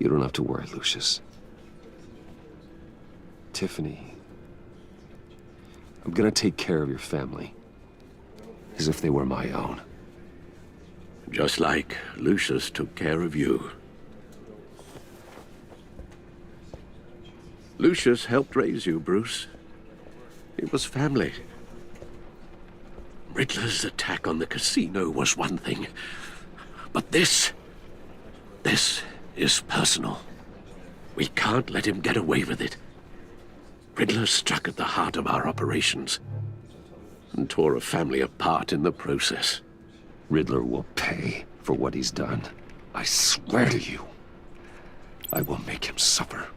You don't have to worry, Lucius. Tiffany, I'm gonna take care of your family. As if they were my own. Just like Lucius took care of you. Lucius helped raise you, Bruce. It was family. Riddler's attack on the casino was one thing. But this is personal. We can't let him get away with it. Riddler struck at the heart of our operations and tore a family apart in the process. Riddler will pay for what he's done. I swear to you, I will make him suffer.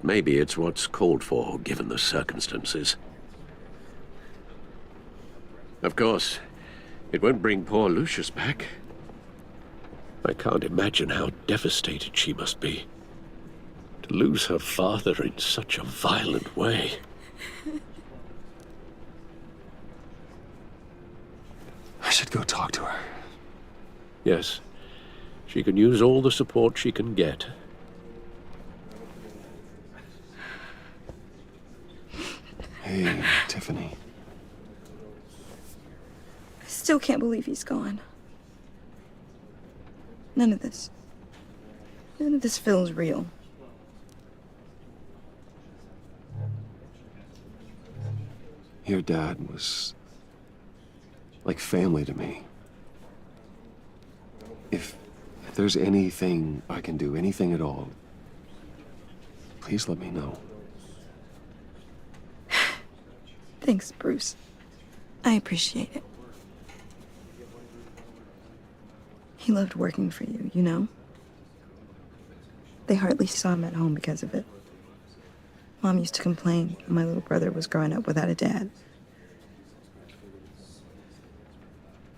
Maybe it's what's called for, given the circumstances. Of course, it won't bring poor Lucius back. I can't imagine how devastated she must be. To lose her father in such a violent way. I should go talk to her. Yes, she can use all the support she can get. Hey, Tiffany. I still can't believe he's gone. None of this feels real. Your dad was like family to me. If there's anything I can do, anything at all, please let me know. Thanks, Bruce. I appreciate it. He loved working for you, you know? They hardly saw him at home because of it. Mom used to complain my little brother was growing up without a dad.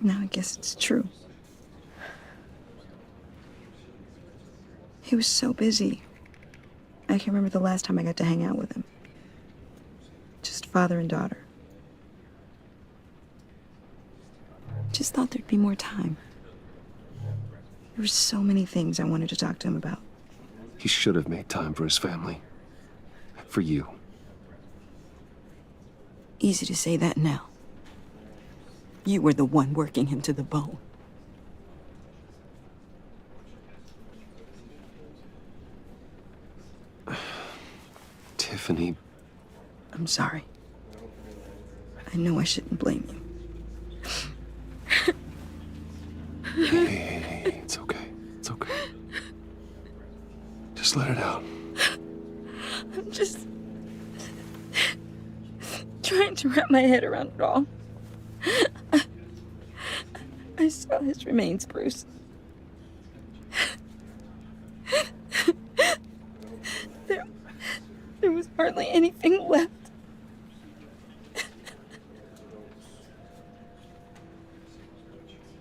Now I guess it's true. He was so busy. I can remember the last time I got to hang out with him. Just father and daughter. Just thought there'd be more time. There were so many things I wanted to talk to him about. He should have made time for his family. For you. Easy to say that now. You were the one working him to the bone. Tiffany. I'm sorry. I know I shouldn't blame you. Hey, it's okay. It's okay. Just let it out. I'm just trying to wrap my head around it all. I saw his remains, Bruce. There was hardly anything left.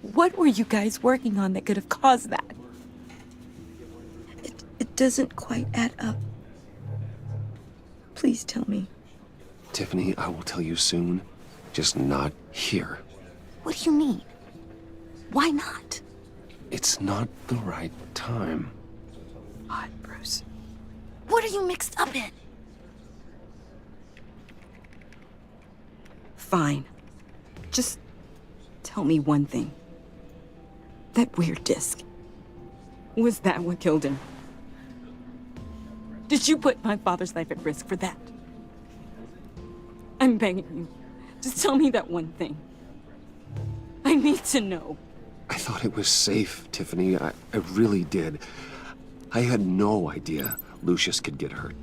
What were you guys working on that could have caused that? It doesn't quite add up. Please tell me. Tiffany, I will tell you soon. Just not here. What do you mean? Why not? It's not the right time. God, Bruce. What are you mixed up in? Fine. Just tell me one thing. That weird disc. Was that what killed him? Did you put my father's life at risk for that? I'm begging you. Just tell me that one thing. I need to know. I thought it was safe, Tiffany. I really did. I had no idea Lucius could get hurt.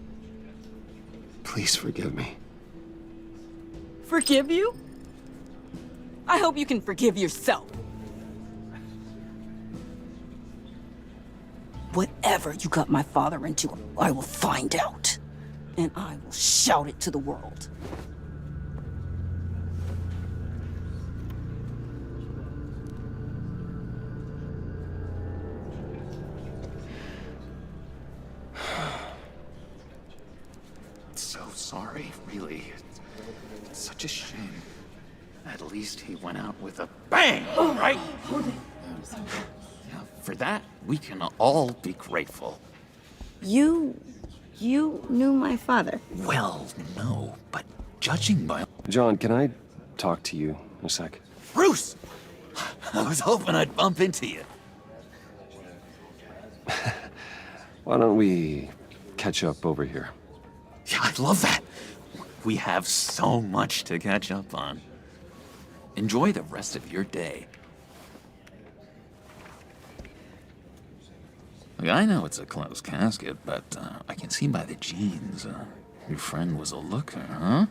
Please forgive me. Forgive you? I hope you can forgive yourself. Whatever you got my father into, I will find out. And I will shout it to the world. So sorry, really. It's such a shame. At least he went out with a bang, right? Yeah, for that, we can all be grateful. You knew my father? Well, no, but judging by... John, can I talk to you a sec? Bruce! I was hoping I'd bump into you. Why don't we catch up over here? Yeah, I'd love that. We have so much to catch up on. Enjoy the rest of your day. Look, I know it's a closed casket, but I can see by the jeans, your friend was a looker, huh?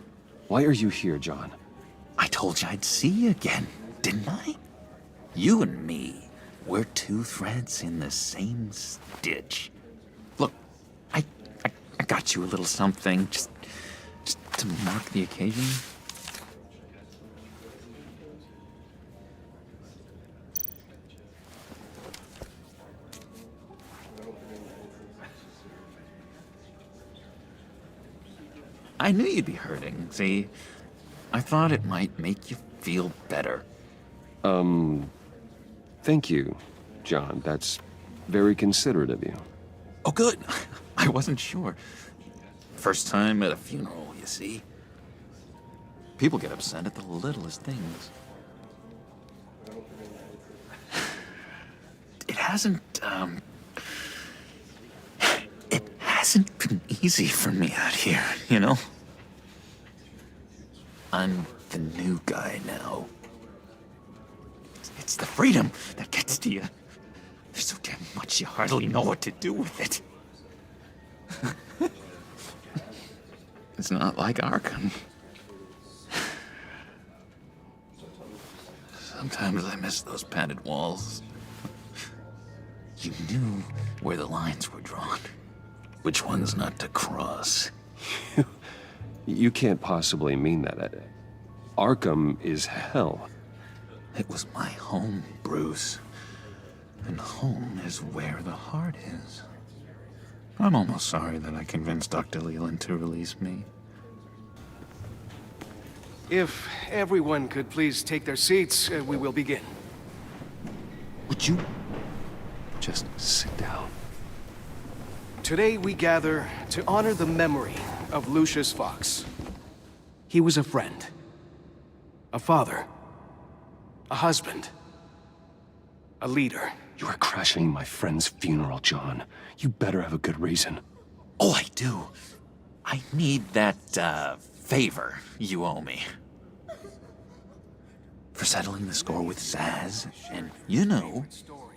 Why are you here, John? I told you I'd see you again, didn't I? You and me, we're two threads in the same stitch. Look, I got you a little something, just to mark the occasion. I knew you'd be hurting, see? I thought it might make you feel better. Thank you, John. That's very considerate of you. Oh, good. I wasn't sure. First time at a funeral, you see? People get upset at the littlest things. It hasn't been easy for me out here, you know? I'm the new guy now. It's the freedom that gets to you. There's so damn much you hardly know what to do with it. It's not like Arkham. Sometimes I miss those padded walls. You knew where the lines were drawn. Which ones not to cross. You can't possibly mean that. Arkham is hell. It was my home, Bruce. And home is where the heart is. I'm almost sorry that I convinced Dr. Leland to release me. If everyone could please take their seats, we will begin. Would you just sit down? Today we gather to honor the memory of Lucius Fox. He was a friend, a father, a husband, a leader. You are crashing my friend's funeral, John. You better have a good reason. Oh, I do. I need that, favor you owe me. For settling the score with Zaz, and, you know,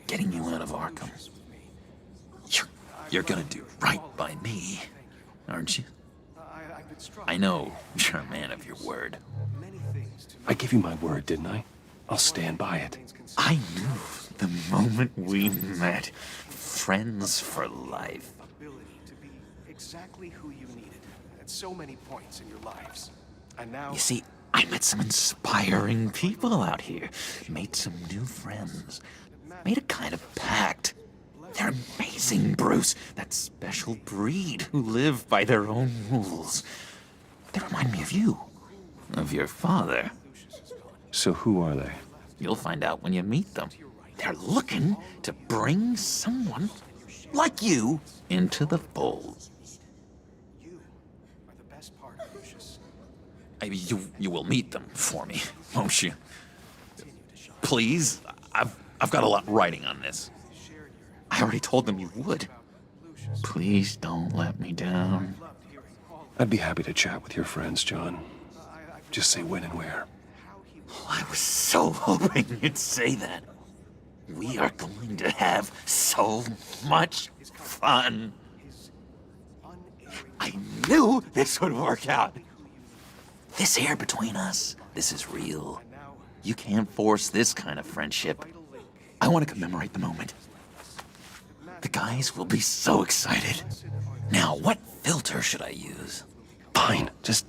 getting you out of Arkham. You're gonna do right by me, aren't you? I know you're a man of your word. I gave you my word, didn't I? I'll stand by it. I knew the moment we met. Friends for life. Ability to be exactly who you needed at so many points in your lives. And now... You see, I met some inspiring people out here. Made some new friends. Made a kind of pact. They're amazing, Bruce. That special breed who live by their own rules. They remind me of you. Of your father. So who are they? You'll find out when you meet them. They're looking to bring someone like you into the fold. You will meet them for me, won't you? Please? I've got a lot writing on this. I already told them you would. Please don't let me down. I'd be happy to chat with your friends, John. Just say when and where. I was so hoping you'd say that. We are going to have so much fun. I knew this would work out. This air between us, this is real. You can't force this kind of friendship. I want to commemorate the moment. The guys will be so excited. Now, what filter should I use? Fine, just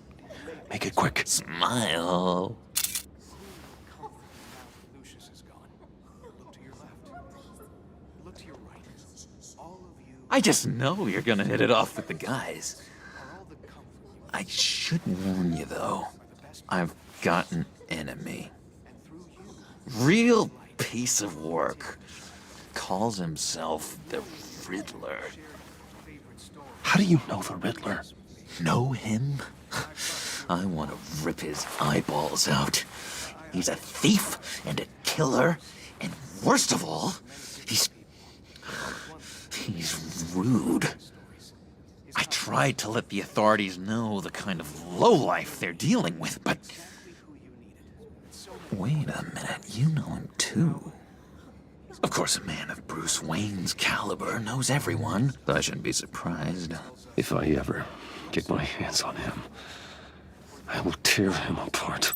make it quick. Smile. I just know you're gonna hit it off with the guys. I should warn you, though. I've got an enemy. Real piece of work. Calls himself the Riddler. How do you know the Riddler? Know him? I want to rip his eyeballs out. He's a thief and a killer, and worst of all, he's rude. I tried to let the authorities know the kind of lowlife they're dealing with, but... Wait a minute, you know him too. Of course, a man of Bruce Wayne's caliber knows everyone, so I shouldn't be surprised. If I ever get my hands on him, I will tear him apart.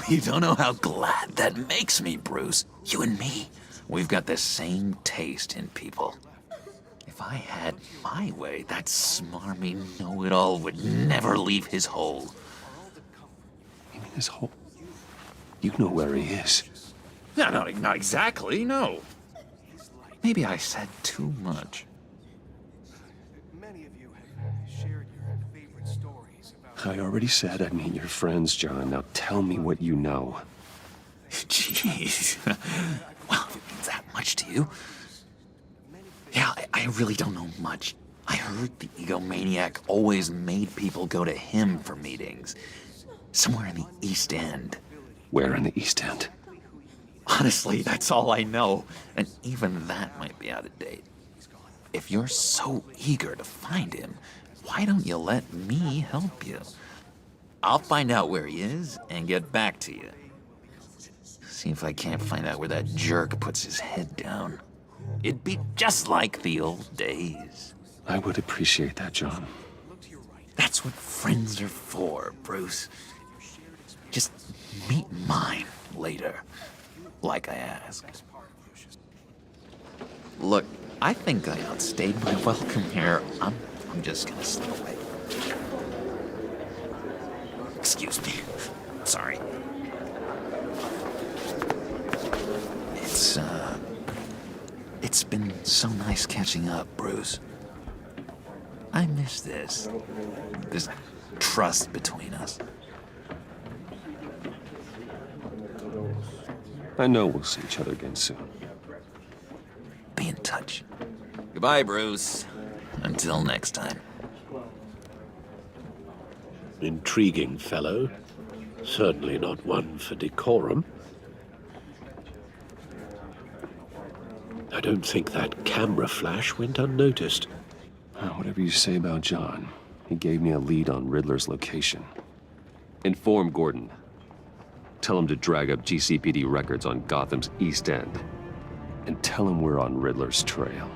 You don't know how glad that makes me, Bruce. You and me, we've got the same taste in people. If I had my way, that smarmy know-it-all would never leave his hole. You mean his hole? You know where he is. No, not exactly, no. Maybe I said too much. I already said I'd meet your friends, John. Now tell me what you know. Jeez. Well, if it means that much to you. Yeah, I really don't know much. I heard the egomaniac always made people go to him for meetings. Somewhere in the East End. Where in the East End? Honestly, that's all I know. And even that might be out of date. If you're so eager to find him, why don't you let me help you? I'll find out where he is and get back to you. See if I can't find out where that jerk puts his head down. It'd be just like the old days. I would appreciate that, John. That's what friends are for, Bruce. Just meet mine later, like I asked. Look, I think I outstayed my welcome here. I'm just gonna slip away. Excuse me. Sorry. It's been so nice catching up, Bruce. I miss this trust between us. I know we'll see each other again soon. Be in touch. Goodbye, Bruce. Until next time. Intriguing fellow. Certainly not one for decorum. I don't think that camera flash went unnoticed. Whatever you say about John, he gave me a lead on Riddler's location. Inform Gordon. Tell him to drag up GCPD records on Gotham's East End. And tell him we're on Riddler's trail.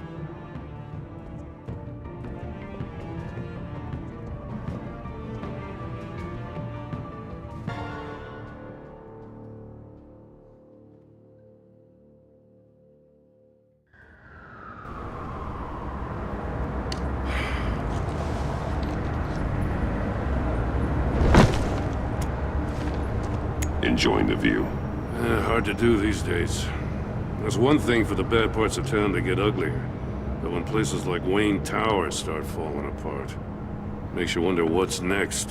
Enjoying the view. Hard to do these days. There's one thing for the bad parts of town to get uglier. But when places like Wayne Tower start falling apart, makes you wonder what's next.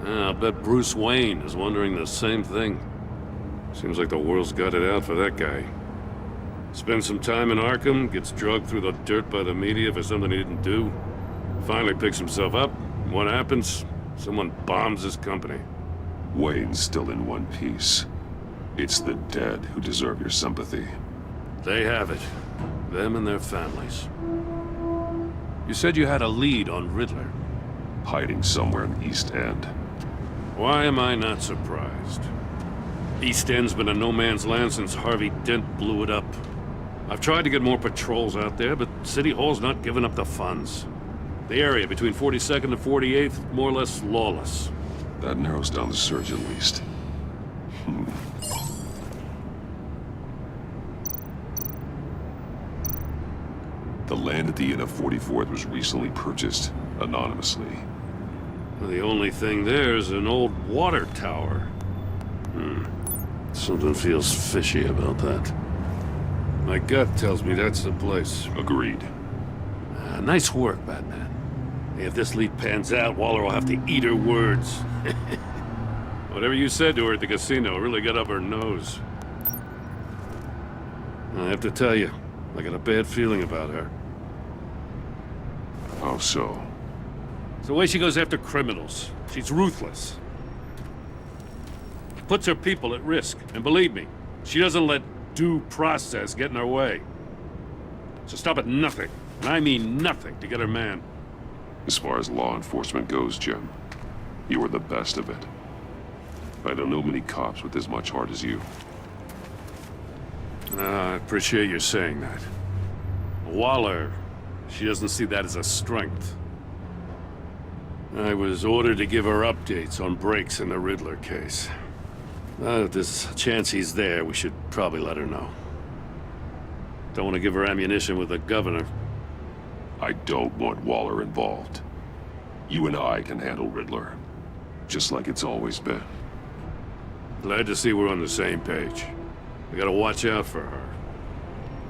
I'll bet Bruce Wayne is wondering the same thing. Seems like the world's got it out for that guy. Spends some time in Arkham, gets drugged through the dirt by the media for something he didn't do. Finally picks himself up. What happens? Someone bombs his company. Wayne's still in one piece. It's the dead who deserve your sympathy. They have it. Them and their families. You said you had a lead on Riddler. Hiding somewhere in the East End. Why am I not surprised? East End's been a no-man's land since Harvey Dent blew it up. I've tried to get more patrols out there, but City Hall's not giving up the funds. The area between 42nd and 48th, more or less lawless. That narrows down the search at least. The land at the end of 44th was recently purchased, anonymously. The only thing there is an old water tower. Something feels fishy about that. My gut tells me that's the place. Agreed. Nice work, Batman. If this lead pans out, Waller will have to eat her words. Whatever you said to her at the casino really got up her nose. I have to tell you, I got a bad feeling about her. How so? It's the way she goes after criminals. She's ruthless. Puts her people at risk. And believe me, she doesn't let due process get in her way. So stop at nothing, and I mean nothing, to get her man. As far as law enforcement goes, Jim, you are the best of it. I don't know many cops with as much heart as you. I appreciate you saying that. Waller, she doesn't see that as a strength. I was ordered to give her updates on breaks in the Riddler case. If there's a chance he's there, we should probably let her know. Don't want to give her ammunition with the governor. I don't want Waller involved. You and I can handle Riddler, just like it's always been. Glad to see we're on the same page. We gotta watch out for her.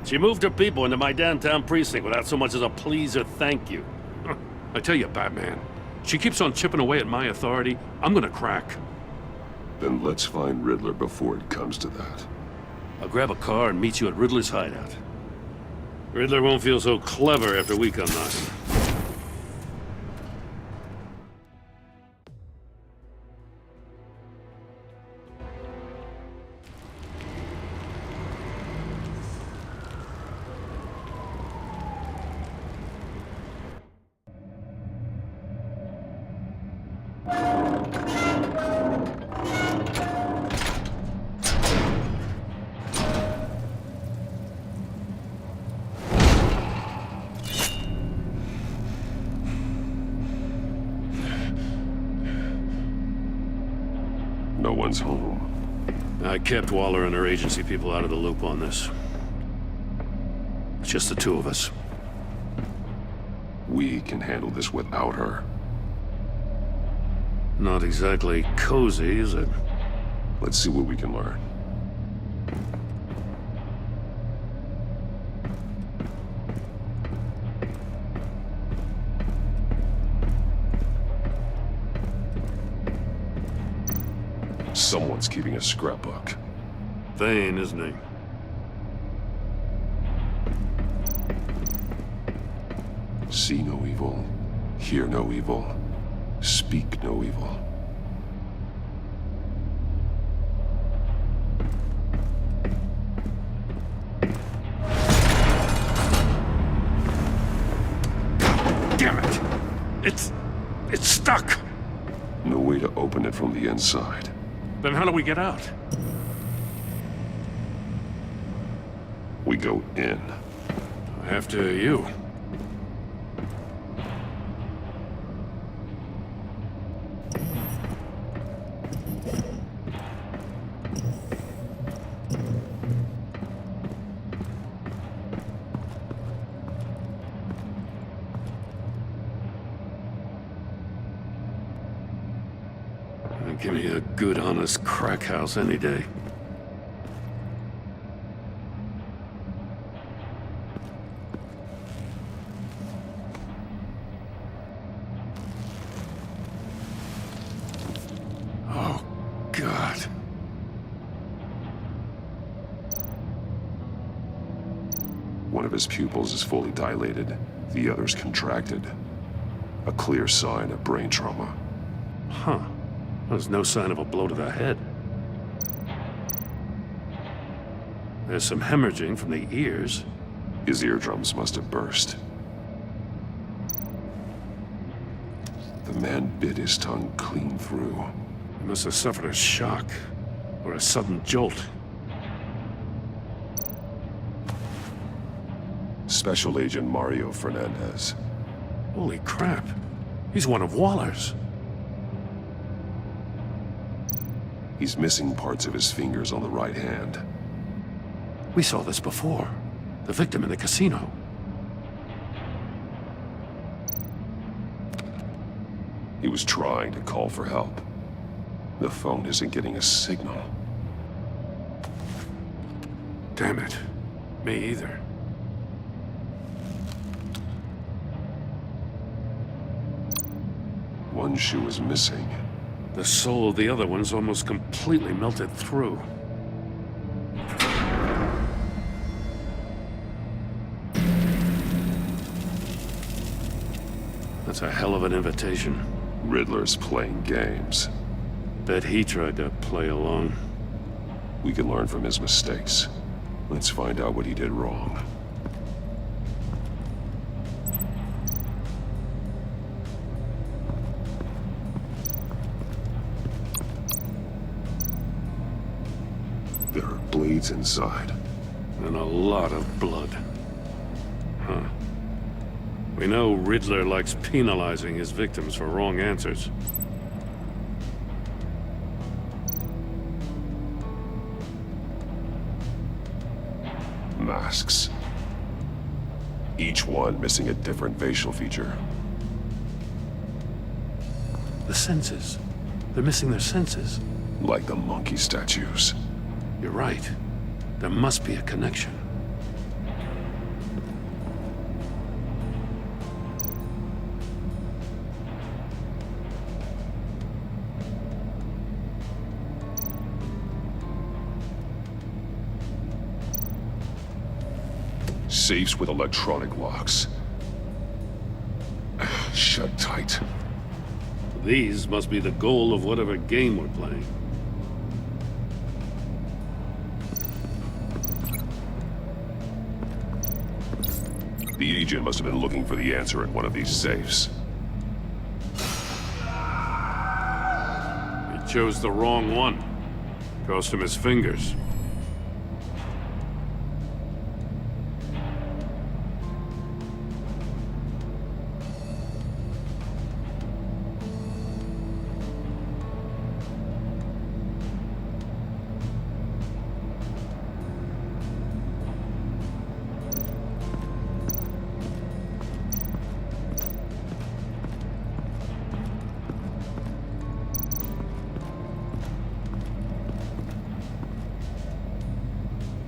She moved her people into my downtown precinct without so much as a please or thank you. I tell you, Batman, she keeps on chipping away at my authority, I'm gonna crack. Then let's find Riddler before it comes to that. I'll grab a car and meet you at Riddler's hideout. Riddler won't feel so clever after we come knocking. No one's home. I kept Waller and her agency people out of the loop on this. It's just the two of us. We can handle this without her. Not exactly cozy, is it? Let's see what we can learn. Someone's keeping a scrapbook. Thane, isn't he? See no evil, hear no evil, speak no evil. Damn it! It's stuck! No way to open it from the inside. Then how do we get out? We go in. After you. Give me a good, honest crack house any day. One of his pupils is fully dilated, the other's contracted. A clear sign of brain trauma. Huh. There's no sign of a blow to the head. There's some hemorrhaging from the ears. His eardrums must have burst. The man bit his tongue clean through. He must have suffered a shock, or a sudden jolt. Special Agent Mario Fernandez. Holy crap. He's one of Waller's. He's missing parts of his fingers on the right hand. We saw this before. The victim in the casino. He was trying to call for help. The phone isn't getting a signal. Damn it. Me either. One shoe is missing. The sole of the other one's almost completely melted through. That's a hell of an invitation. Riddler's playing games. Bet he tried to play along. We can learn from his mistakes. Let's find out what he did wrong. There are blades inside. And a lot of blood. Huh. We know Riddler likes penalizing his victims for wrong answers. Masks. Each one missing a different facial feature. The senses. They're missing their senses. Like the monkey statues. You're right. There must be a connection. Safes with electronic locks. Shut tight. These must be the goal of whatever game we're playing. The agent must have been looking for the answer in one of these safes. He chose the wrong one. Cost him his fingers.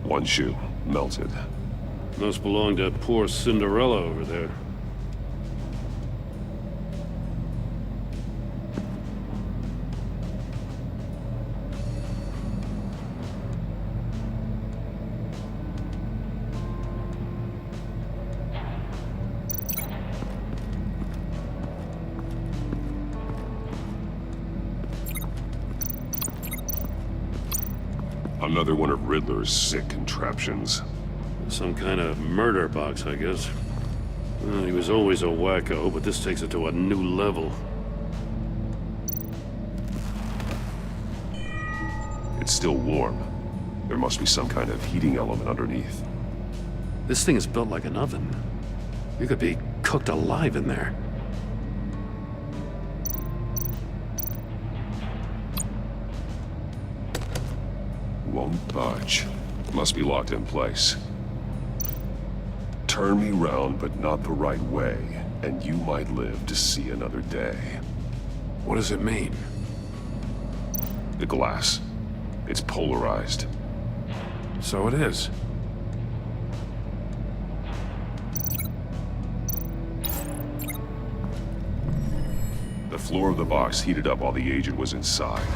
One shoe, melted. Must belong to poor Cinderella over there. Another one of Riddler's sick contraptions. Some kind of murder box, I guess. Well, he was always a wacko, but this takes it to a new level. It's still warm. There must be some kind of heating element underneath. This thing is built like an oven. You could be cooked alive in there. Won't budge. Must be locked in place. Turn me round, but not the right way, and you might live to see another day. What does it mean? The glass. It's polarized. So it is. The floor of the box heated up while the agent was inside.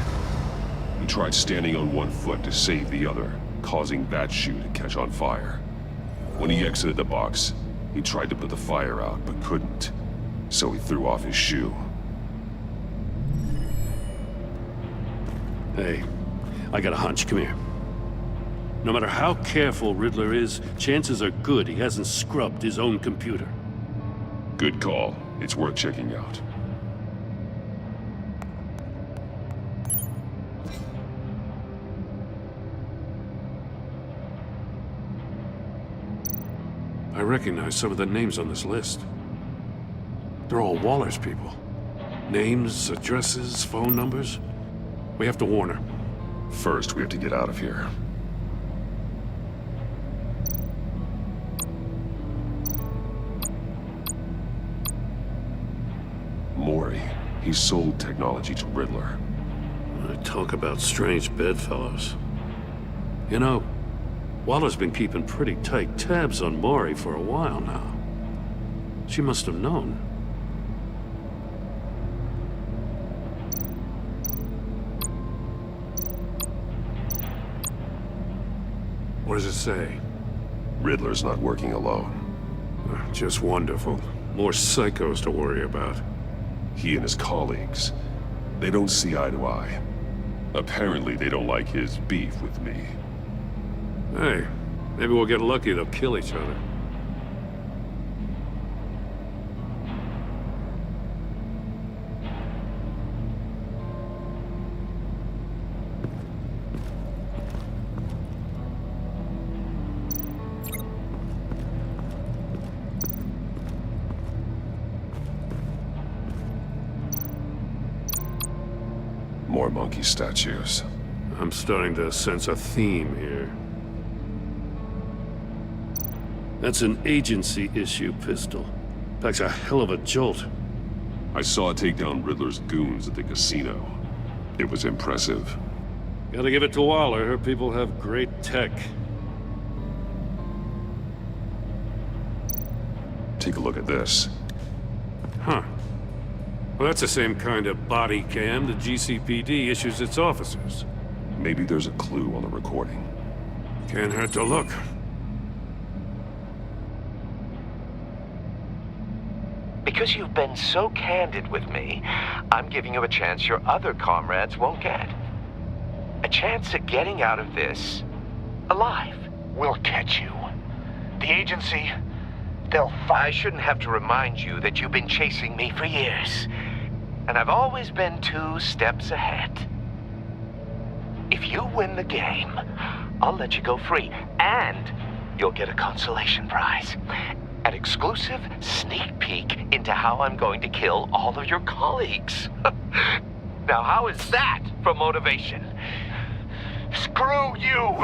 He tried standing on one foot to save the other, causing that shoe to catch on fire. When he exited the box, he tried to put the fire out, but couldn't. So he threw off his shoe. Hey, I got a hunch. Come here. No matter how careful Riddler is, chances are good he hasn't scrubbed his own computer. Good call. It's worth checking out. I recognize some of the names on this list. They're all Waller's people. Names, addresses, phone numbers. We have to warn her. First, we have to get out of here. Mori. He sold technology to Riddler. Talk about strange bedfellows. You know, Waller's been keeping pretty tight tabs on Mori for a while now. She must have known. What does it say? Riddler's not working alone. Just wonderful. More psychos to worry about. He and his colleagues, they don't see eye to eye. Apparently, they don't like his beef with me. Hey, maybe we'll get lucky they'll kill each other. More monkey statues. I'm starting to sense a theme here. That's an agency issue pistol. Packs a hell of a jolt. I saw it take down Riddler's goons at the casino. It was impressive. Gotta give it to Waller. Her people have great tech. Take a look at this. Huh. Well, that's the same kind of body cam the GCPD issues its officers. Maybe there's a clue on the recording. Can't hurt to look. Because you've been so candid with me, I'm giving you a chance your other comrades won't get. A chance at getting out of this alive. We'll catch you. The agency, I shouldn't have to remind you that you've been chasing me for years. And I've always been 2 steps ahead. If you win the game, I'll let you go free. And you'll get a consolation prize. An exclusive sneak peek into how I'm going to kill all of your colleagues. Now, how is that for motivation? Screw you!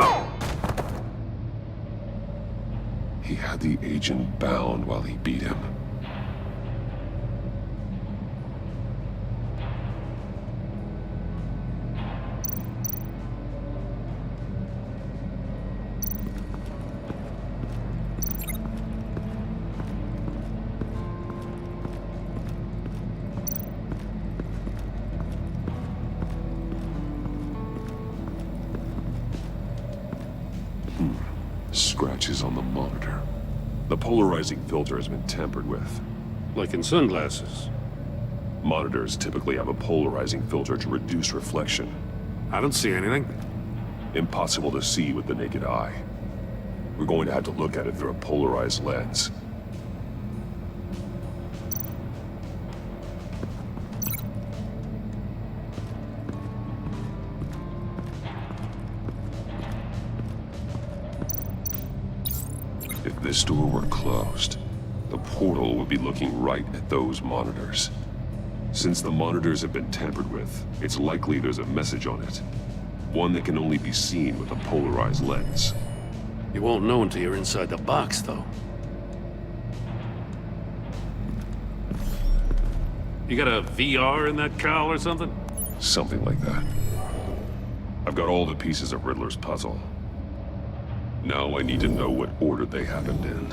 He had the agent bound while he beat him. Scratches on the monitor. The polarizing filter has been tampered with. Like in sunglasses. Monitors typically have a polarizing filter to reduce reflection. I don't see anything. Impossible to see with the naked eye. We're going to have to look at it through a polarized lens. If this door were closed, the portal would be looking right at those monitors. Since the monitors have been tampered with, it's likely there's a message on it. One that can only be seen with a polarized lens. You won't know until you're inside the box, though. You got a VR in that cowl or something? Something like that. I've got all the pieces of Riddler's puzzle. Now I need to know what order they happened in.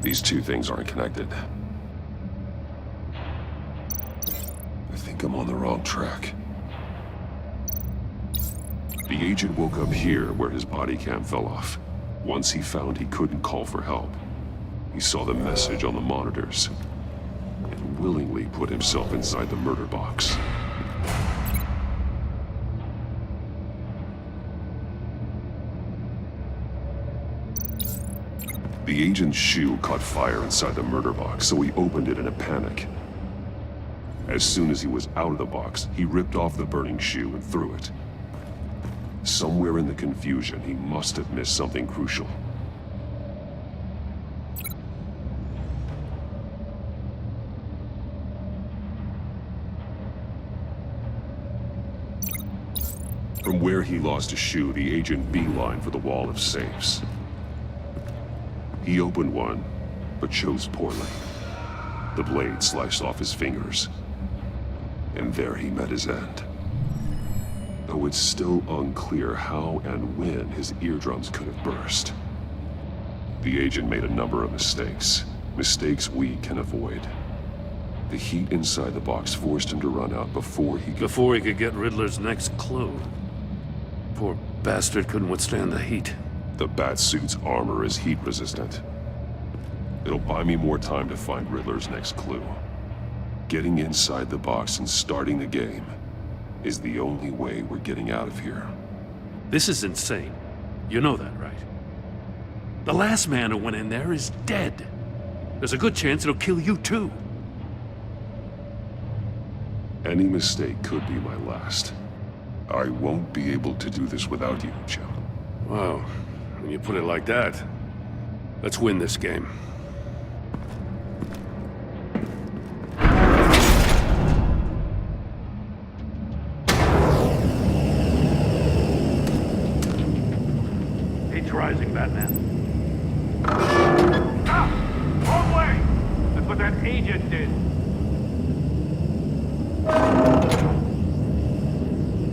These two things aren't connected. I think I'm on the wrong track. The agent woke up here where his body cam fell off. Once he found he couldn't call for help, he saw the message on the monitors and willingly put himself inside the murder box. The agent's shoe caught fire inside the murder box, so he opened it in a panic. As soon as he was out of the box, he ripped off the burning shoe and threw it. Somewhere in the confusion, he must have missed something crucial. From where he lost a shoe, the agent beelined for the wall of safes. He opened one, but chose poorly. The blade sliced off his fingers, and there he met his end. Though it's still unclear how and when his eardrums could have burst. The agent made a number of mistakes. Mistakes we can avoid. The heat inside the box forced him to run out before he could get Riddler's next clue. Poor bastard couldn't withstand the heat. The Batsuit's armor is heat resistant. It'll buy me more time to find Riddler's next clue. Getting inside the box and starting the game is the only way we're getting out of here. This is insane. You know that, right? The last man who went in there is dead. There's a good chance it'll kill you too. Any mistake could be my last. I won't be able to do this without you, Jim. Wow. When you put it like that, let's win this game. Heat's rising, Batman. Ah! Wrong way! That's what that agent did.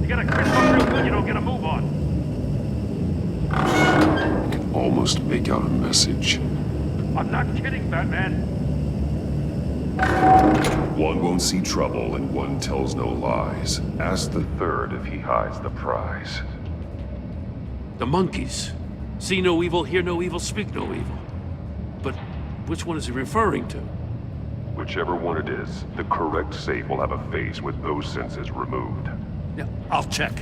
You gotta crisp up real good, you don't get a move on. Almost make out a message. I'm not kidding, Batman. One won't see trouble and one tells no lies. Ask the third if he hides the prize. The monkeys. See no evil, hear no evil, speak no evil. But which one is he referring to? Whichever one it is, the correct safe will have a face with those senses removed. Yeah, I'll check.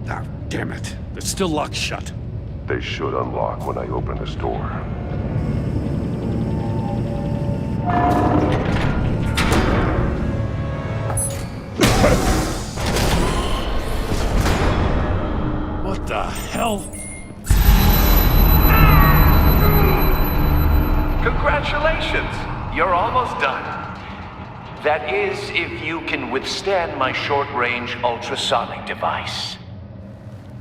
Ah, damn it. They're still locked shut. They should unlock when I open this door. What the hell? Congratulations! You're almost done. That is, if you can withstand my short-range ultrasonic device.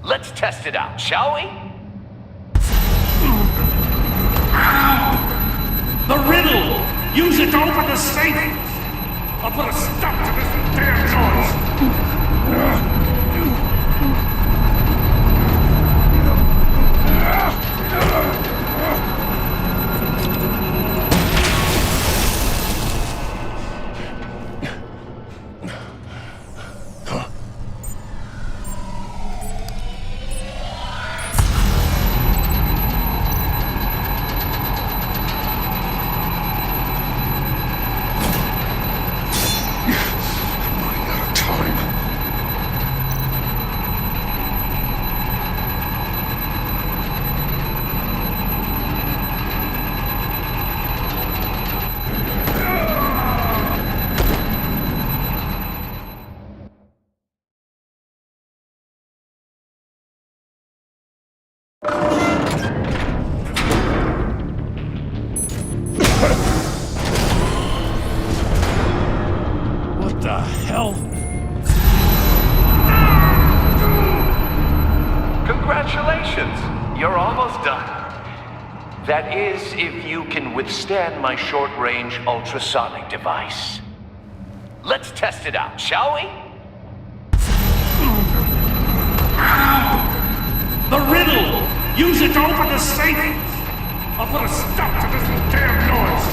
Let's test it out, shall we? The riddle! Use it to open the safe! I'll put a stop to this damn noise! What the hell? Congratulations! You're almost done. That is, if you can withstand my short-range ultrasonic device. Let's test it out, shall we? The riddle! Use it to open the safe! I'll put a stop to this damn noise!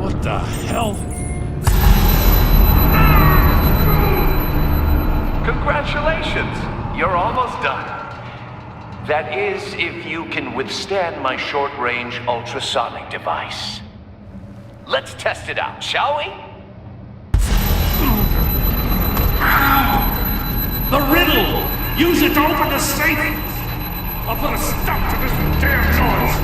What the hell? Congratulations! You're almost done. That is, if you can withstand my short-range ultrasonic device. Let's test it out, shall we? The riddle! Use it to open the safe! I'll put a stop to this damn noise!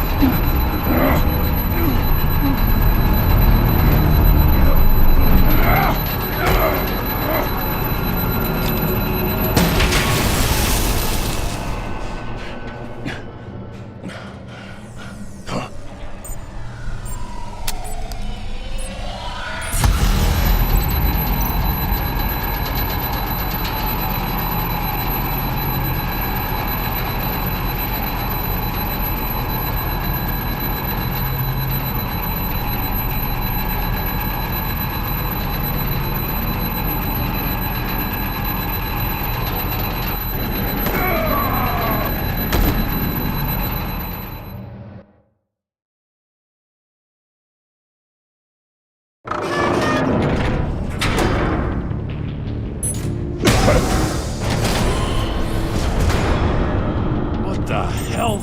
What the hell?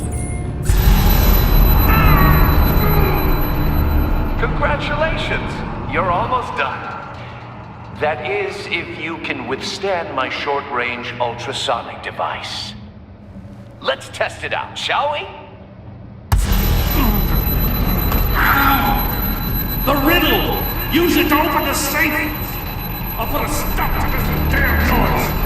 Congratulations! You're almost done. That is, if you can withstand my short-range ultrasonic device. Let's test it out, shall we? The riddle! Use it to open the safe! I'll put a stop to this damn noise!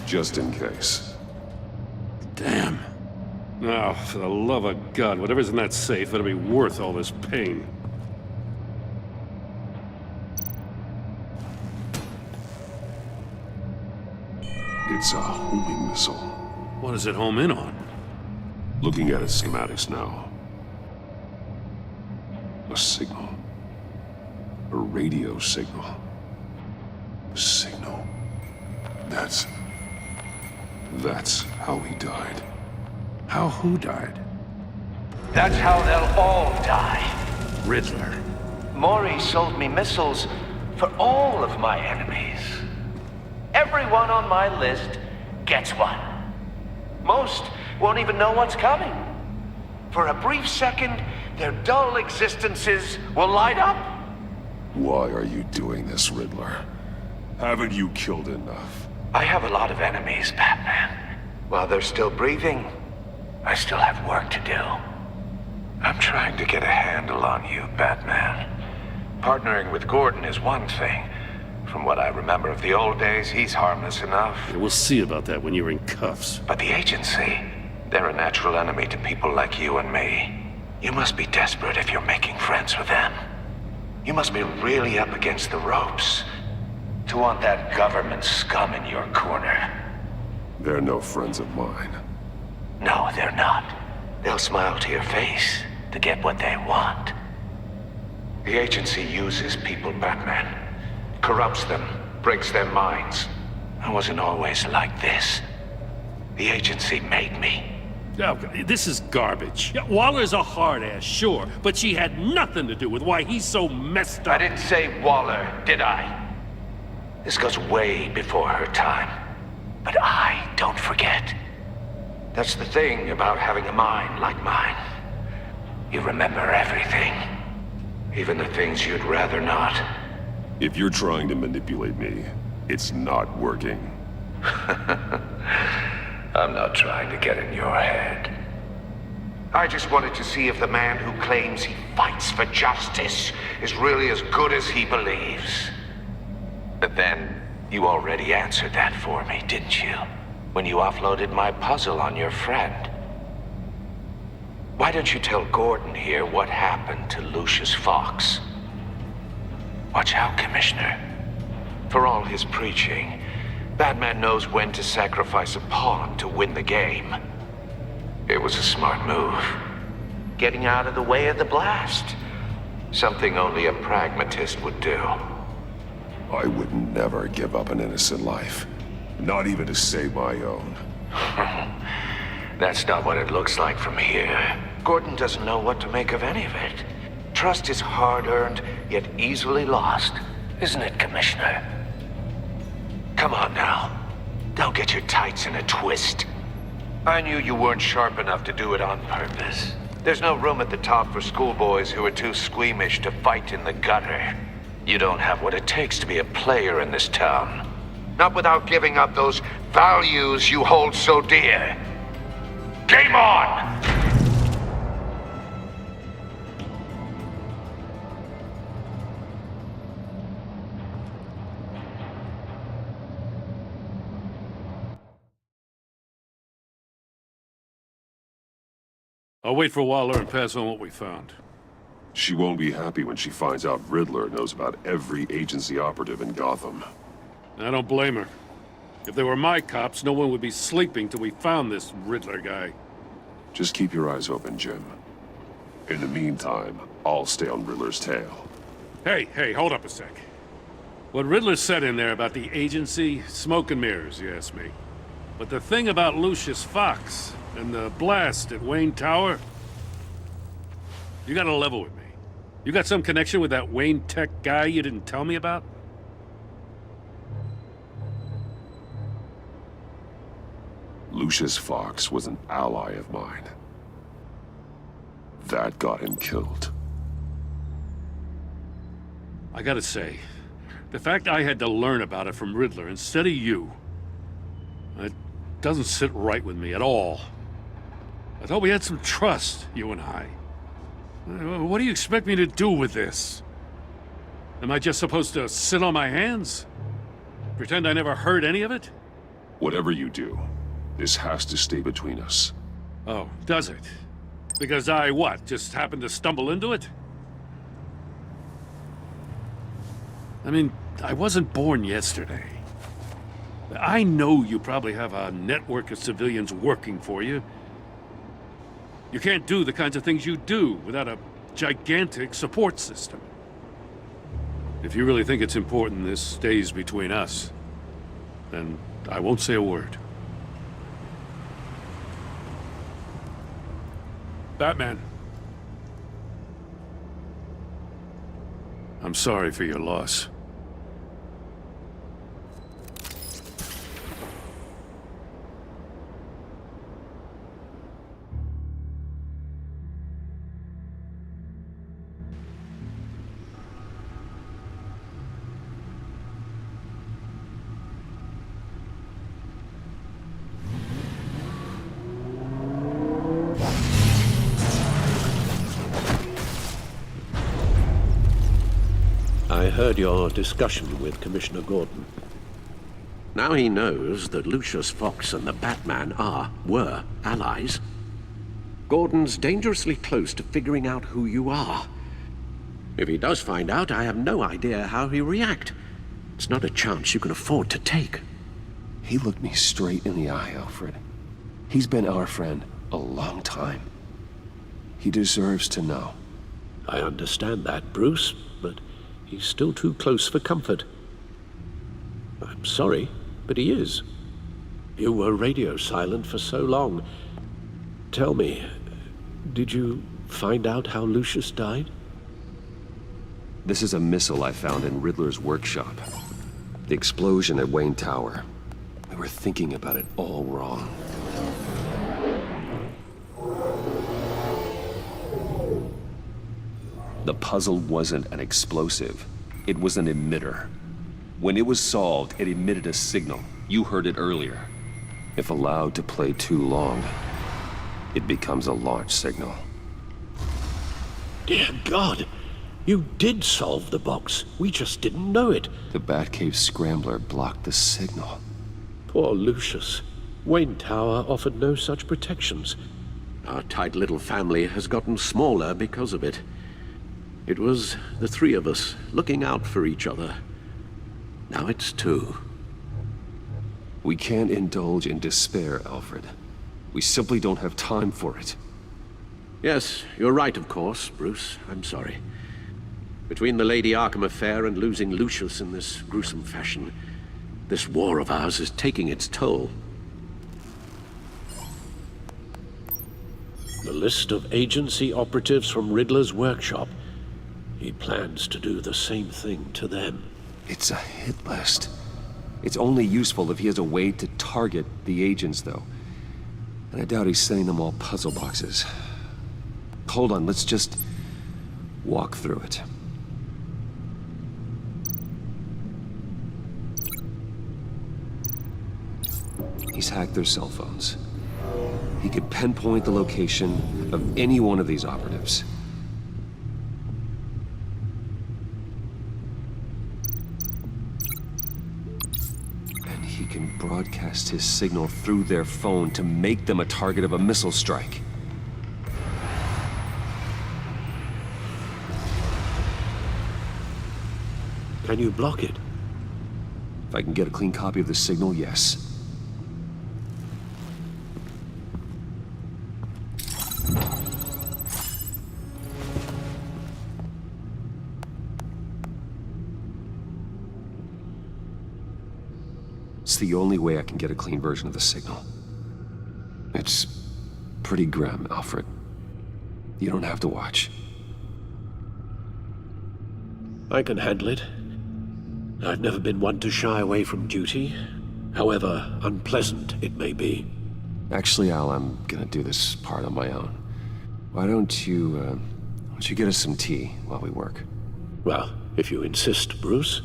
Just in case. Damn. Now, for the love of God, whatever's in that safe better be worth all this pain. It's a homing missile. What does it home in on? Looking at its schematics now. A signal. A radio signal. Signal. That's how he died. How who died? That's how they'll all die. Riddler. Maury sold me missiles for all of my enemies. Everyone on my list gets one. Most won't even know what's coming. For a brief second, their dull existences will light up. Why are you doing this, Riddler? Haven't you killed enough? I have a lot of enemies, Batman. While they're still breathing, I still have work to do. I'm trying to get a handle on you, Batman. Partnering with Gordon is one thing. From what I remember of the old days, he's harmless enough. Yeah, we'll see about that when you're in cuffs. But the agency, they're a natural enemy to people like you and me. You must be desperate if you're making friends with them. You must be really up against the ropes to want that government scum in your corner. They're no friends of mine. No, they're not. They'll smile to your face to get what they want. The agency uses people, Batman. Corrupts them, breaks their minds. I wasn't always like this. The agency made me. Oh, this is garbage. Yeah, Waller's a hard ass, sure, but she had nothing to do with why he's so messed up. I didn't say Waller, did I? This goes way before her time. But I don't forget. That's the thing about having a mind like mine. You remember everything. Even the things you'd rather not. If you're trying to manipulate me, it's not working. I'm not trying to get in your head. I just wanted to see if the man who claims he fights for justice is really as good as he believes. But then, you already answered that for me, didn't you? When you offloaded my puzzle on your friend. Why don't you tell Gordon here what happened to Lucius Fox? Watch out, Commissioner. For all his preaching, Batman knows when to sacrifice a pawn to win the game. It was a smart move. Getting out of the way of the blast. Something only a pragmatist would do. I would never give up an innocent life. Not even to save my own. That's not what it looks like from here. Gordon doesn't know what to make of any of it. Trust is hard-earned, yet easily lost. Isn't it, Commissioner? Come on now. Don't get your tights in a twist. I knew you weren't sharp enough to do it on purpose. There's no room at the top for schoolboys who are too squeamish to fight in the gutter. You don't have what it takes to be a player in this town. Not without giving up those values you hold so dear. Game on! I'll wait for Waller and pass on what we found. She won't be happy when she finds out Riddler knows about every agency operative in Gotham. I don't blame her. If they were my cops, no one would be sleeping till we found this Riddler guy. Just keep your eyes open, Jim. In the meantime, I'll stay on Riddler's tail. Hey, hold up a sec. What Riddler said in there about the agency, smoke and mirrors, you ask me. But the thing about Lucius Fox and the blast at Wayne Tower, you gotta level with me. You got some connection with that Wayne Tech guy you didn't tell me about? Lucius Fox was an ally of mine. That got him killed. I gotta say, the fact I had to learn about it from Riddler instead of you, it doesn't sit right with me at all. I thought we had some trust, you and I. What do you expect me to do with this? Am I just supposed to sit on my hands? Pretend I never heard any of it? Whatever you do, this has to stay between us. Oh, does it? Because I, what, just happened to stumble into it? I mean, I wasn't born yesterday. I know you probably have a network of civilians working for you. You can't do the kinds of things you do without a gigantic support system. If you really think it's important this stays between us, then I won't say a word. Batman. I'm sorry for your loss. I heard your discussion with Commissioner Gordon. Now he knows that Lucius Fox and the Batman were allies. Gordon's dangerously close to figuring out who you are. If he does find out, I have no idea how he'll react. It's not a chance you can afford to take. He looked me straight in the eye, Alfred. He's been our friend a long time. He deserves to know. I understand that, Bruce, but he's still too close for comfort. I'm sorry, but he is. You were radio silent for so long. Tell me, did you find out how Lucius died? This is a missile I found in Riddler's workshop. The explosion at Wayne Tower. We were thinking about it all wrong. The puzzle wasn't an explosive. It was an emitter. When it was solved, it emitted a signal. You heard it earlier. If allowed to play too long, it becomes a launch signal. Dear God! You did solve the box. We just didn't know it. The Batcave Scrambler blocked the signal. Poor Lucius. Wayne Tower offered no such protections. Our tight little family has gotten smaller because of it. It was the three of us looking out for each other. Now it's two. We can't indulge in despair, Alfred. We simply don't have time for it. Yes, you're right, of course, Bruce. I'm sorry. Between the Lady Arkham affair and losing Lucius in this gruesome fashion, this war of ours is taking its toll. The list of agency operatives from Riddler's workshop. He plans to do the same thing to them. It's a hit list. It's only useful if he has a way to target the agents, though. And I doubt he's sending them all puzzle boxes. Hold on, let's just walk through it. He's hacked their cell phones. He could pinpoint the location of any one of these operatives. And he can broadcast his signal through their phone to make them a target of a missile strike. Can you block it? If I can get a clean copy of the signal, yes. It's the only way I can get a clean version of the signal. It's pretty grim, Alfred. You don't have to watch. I can handle it. I've never been one to shy away from duty, however unpleasant it may be. Actually, Al, I'm gonna do this part on my own. Why don't you get us some tea while we work? Well, if you insist, Bruce.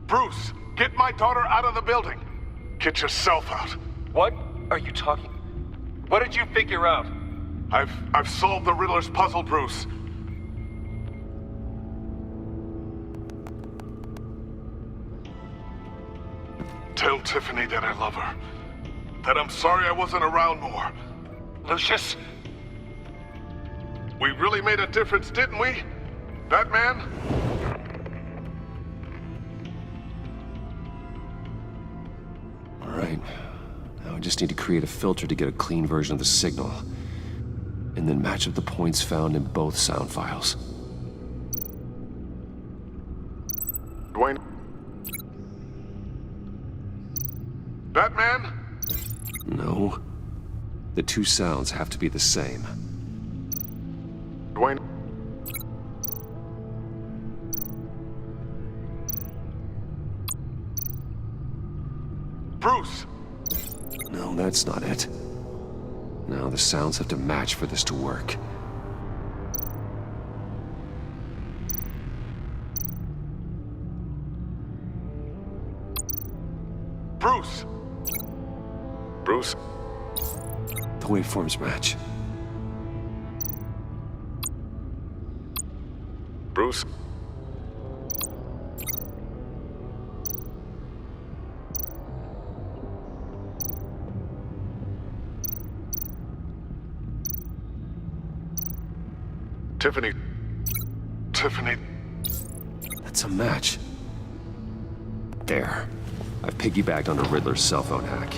Bruce, get my daughter out of the building. Get yourself out. What are you talking? What did you figure out? I've solved the Riddler's puzzle, Bruce. Tell Tiffany that I love her. That I'm sorry I wasn't around more. Lucius? We really made a difference, didn't we? Batman? All right. Now I just need to create a filter to get a clean version of the signal. And then match up the points found in both sound files. Dwayne? Batman? No. The two sounds have to be the same. Dwayne? Bruce? No, that's not it. No, the sounds have to match for this to work. Bruce? Bruce? The waveforms match. Bruce? Tiffany... That's a match. There. I've piggybacked onto Riddler's cell phone hack.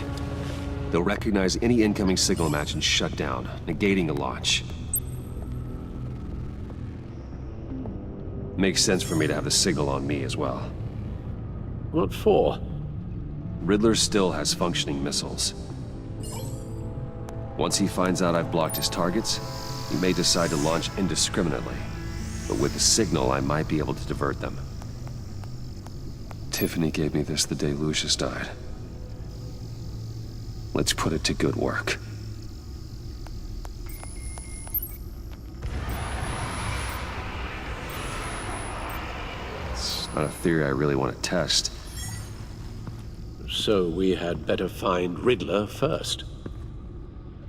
They'll recognize any incoming signal match and shut down, negating a launch. Makes sense for me to have the signal on me as well. What for? Riddler still has functioning missiles. Once he finds out I've blocked his targets, he may decide to launch indiscriminately. But with the signal, I might be able to divert them. Tiffany gave me this the day Lucius died. Let's put it to good work. It's not a theory I really want to test. So we had better find Riddler first.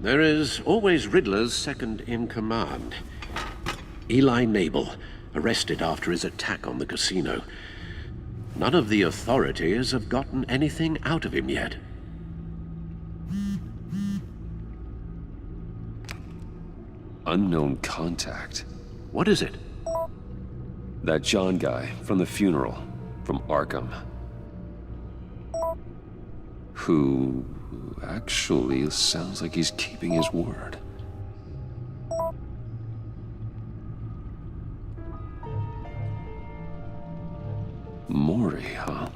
There is always Riddler's second in command. Eli Nabel, arrested after his attack on the casino. None of the authorities have gotten anything out of him yet. Unknown contact. What is it? That John guy from the funeral, from Arkham. Who actually sounds like he's keeping his word. Mori, huh?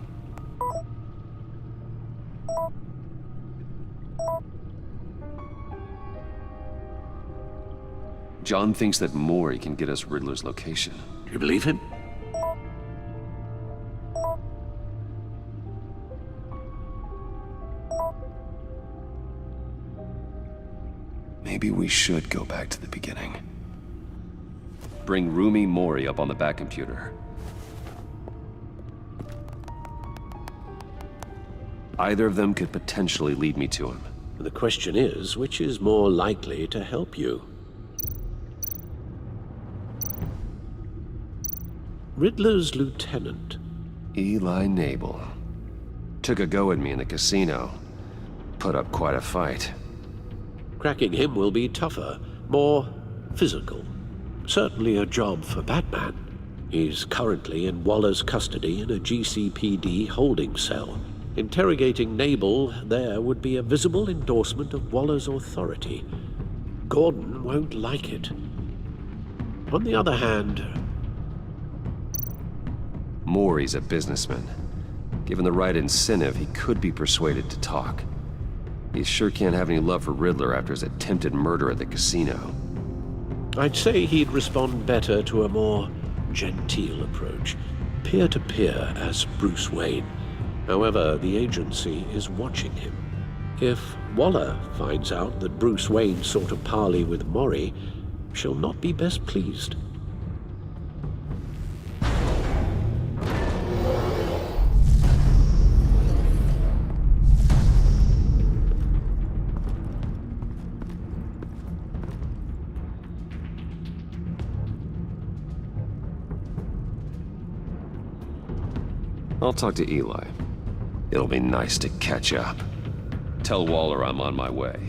John thinks that Mori can get us Riddler's location. Do you believe him? Maybe we should go back to the beginning. Bring Rumi Mori up on the back computer. Either of them could potentially lead me to him. The question is, which is more likely to help you? Riddler's lieutenant. Eli Nabel. Took a go at me in the casino. Put up quite a fight. Cracking him will be tougher, more physical. Certainly a job for Batman. He's currently in Waller's custody in a GCPD holding cell. Interrogating Nabel there would be a visible endorsement of Waller's authority. Gordon won't like it. On the other hand... Mori's a businessman. Given the right incentive, he could be persuaded to talk. He sure can't have any love for Riddler after his attempted murder at the casino. I'd say he'd respond better to a more genteel approach. Peer-to-peer as Bruce Wayne. However, the agency is watching him. If Waller finds out that Bruce Wayne sought a parley with Mori, she'll not be best pleased. I'll talk to Eli. It'll be nice to catch up. Tell Waller I'm on my way.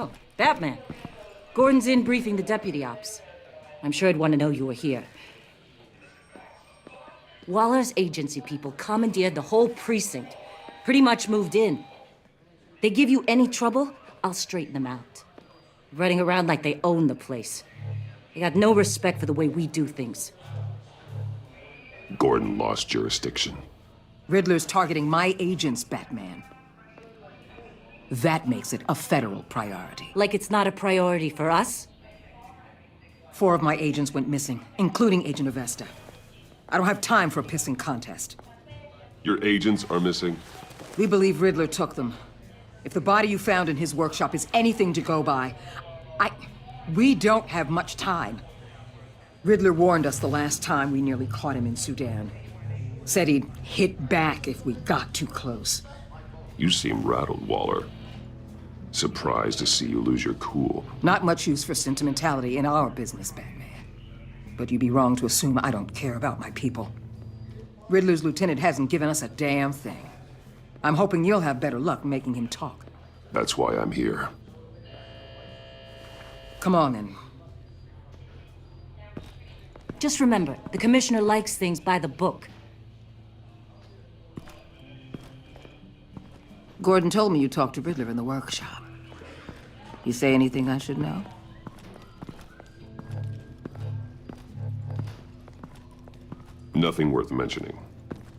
Oh, Batman. Gordon's in briefing the deputy ops. I'm sure he'd want to know you were here. Waller's agency people commandeered the whole precinct. Pretty much moved in. They give you any trouble, I'll straighten them out. Running around like they own the place. They got no respect for the way we do things. Gordon lost jurisdiction. Riddler's targeting my agents, Batman. That makes it a federal priority. Like it's not a priority for us? 4 of my agents went missing, including Agent Avesta. I don't have time for a pissing contest. Your agents are missing? We believe Riddler took them. If the body you found in his workshop is anything to go by, we don't have much time. Riddler warned us the last time we nearly caught him in Sudan. Said he'd hit back if we got too close. You seem rattled, Waller. Surprised to see you lose your cool. Not much use for sentimentality in our business, Batman. But you'd be wrong to assume I don't care about my people. Riddler's lieutenant hasn't given us a damn thing. I'm hoping you'll have better luck making him talk. That's why I'm here. Come on, then. Just remember, the commissioner likes things by the book. Gordon told me you talked to Riddler in the workshop. You say anything I should know? Nothing worth mentioning.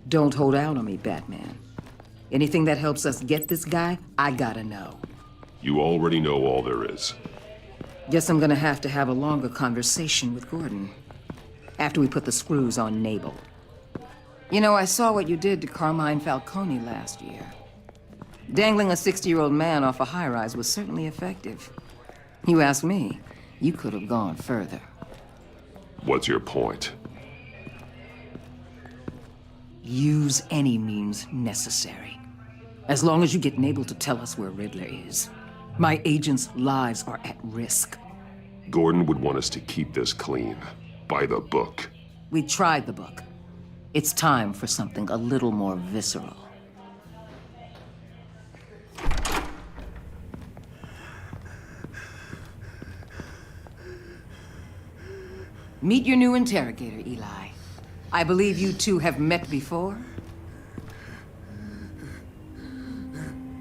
Don't hold out on me, Batman. Anything that helps us get this guy, I gotta know. You already know all there is. Guess I'm gonna have to have a longer conversation with Gordon. After we put the screws on Nabel. You know, I saw what you did to Carmine Falcone last year. Dangling a 60-year-old man off a high-rise was certainly effective. You ask me, you could have gone further. What's your point? Use any means necessary. As long as you get Nabel to tell us where Riddler is. My agents' lives are at risk. Gordon would want us to keep this clean. By the book. We tried the book. It's time for something a little more visceral. Meet your new interrogator, Eli. I believe you two have met before.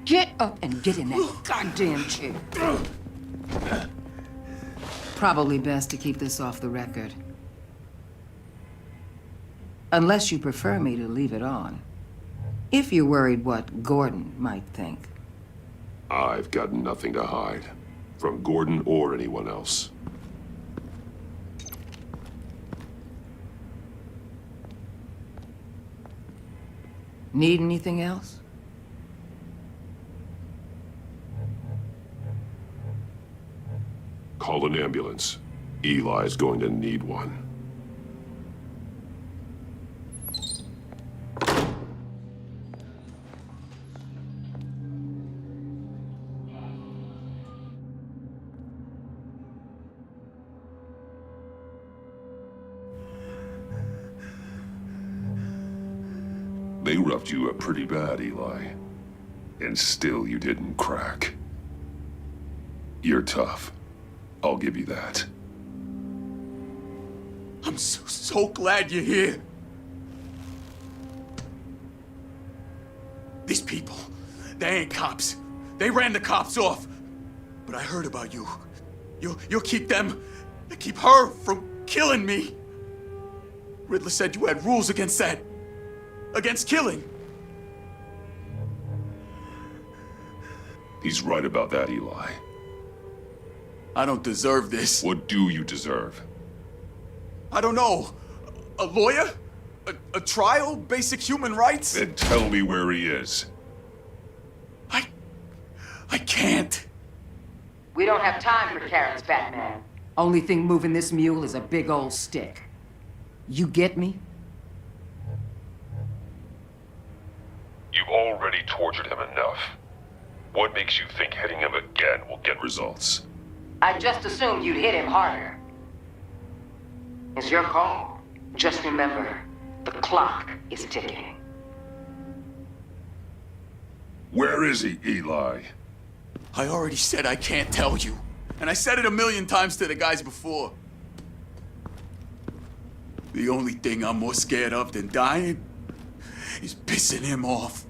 Get up and get in that goddamn chair. Probably best to keep this off the record. Unless you prefer me to leave it on. If you're worried what Gordon might think. I've got nothing to hide. From Gordon or anyone else. Need anything else? Call an ambulance. Eli's going to need one. They roughed you up pretty bad, Eli. And still you didn't crack. You're tough. I'll give you that. I'm so glad you're here. These people, they ain't cops. They ran the cops off. But I heard about you. You'll keep them, keep her from killing me. Riddler said you had rules against that. Against killing. He's right about that, Eli. I don't deserve this. What do you deserve? I don't know. A lawyer? A trial? Basic human rights? Then tell me where he is. I can't. We don't have time for carrots, Batman. Only thing moving this mule is a big old stick. You get me? You've already tortured him enough. What makes you think hitting him again will get results? I just assumed you'd hit him harder. It's your call. Just remember, the clock is ticking. Where is he, Eli? I already said I can't tell you. And I said it 1,000,000 times to the guys before. The only thing I'm more scared of than dying is pissing him off.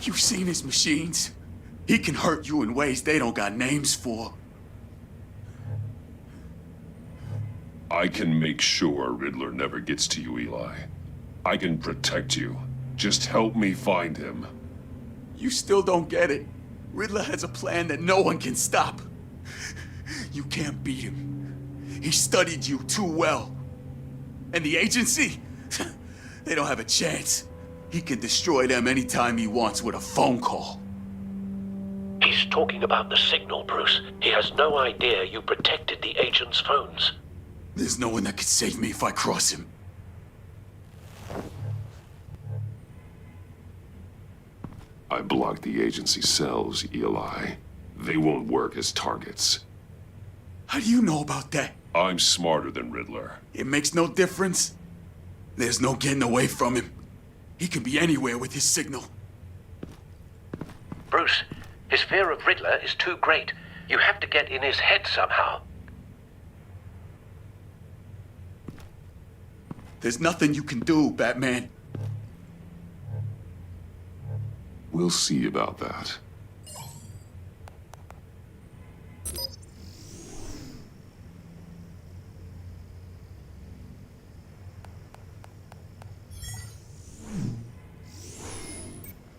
You've seen his machines. He can hurt you in ways they don't got names for. I can make sure Riddler never gets to you, Eli. I can protect you. Just help me find him. You still don't get it. Riddler has a plan that no one can stop. You can't beat him. He studied you too well. And the agency? They don't have a chance. He can destroy them anytime he wants with a phone call. He's talking about the signal, Bruce. He has no idea you protected the agent's phones. There's no one that can save me if I cross him. I blocked the agency cells, Eli. They won't work as targets. How do you know about that? I'm smarter than Riddler. It makes no difference. There's no getting away from him. He can be anywhere with his signal. Bruce, his fear of Riddler is too great. You have to get in his head somehow. There's nothing you can do, Batman. We'll see about that.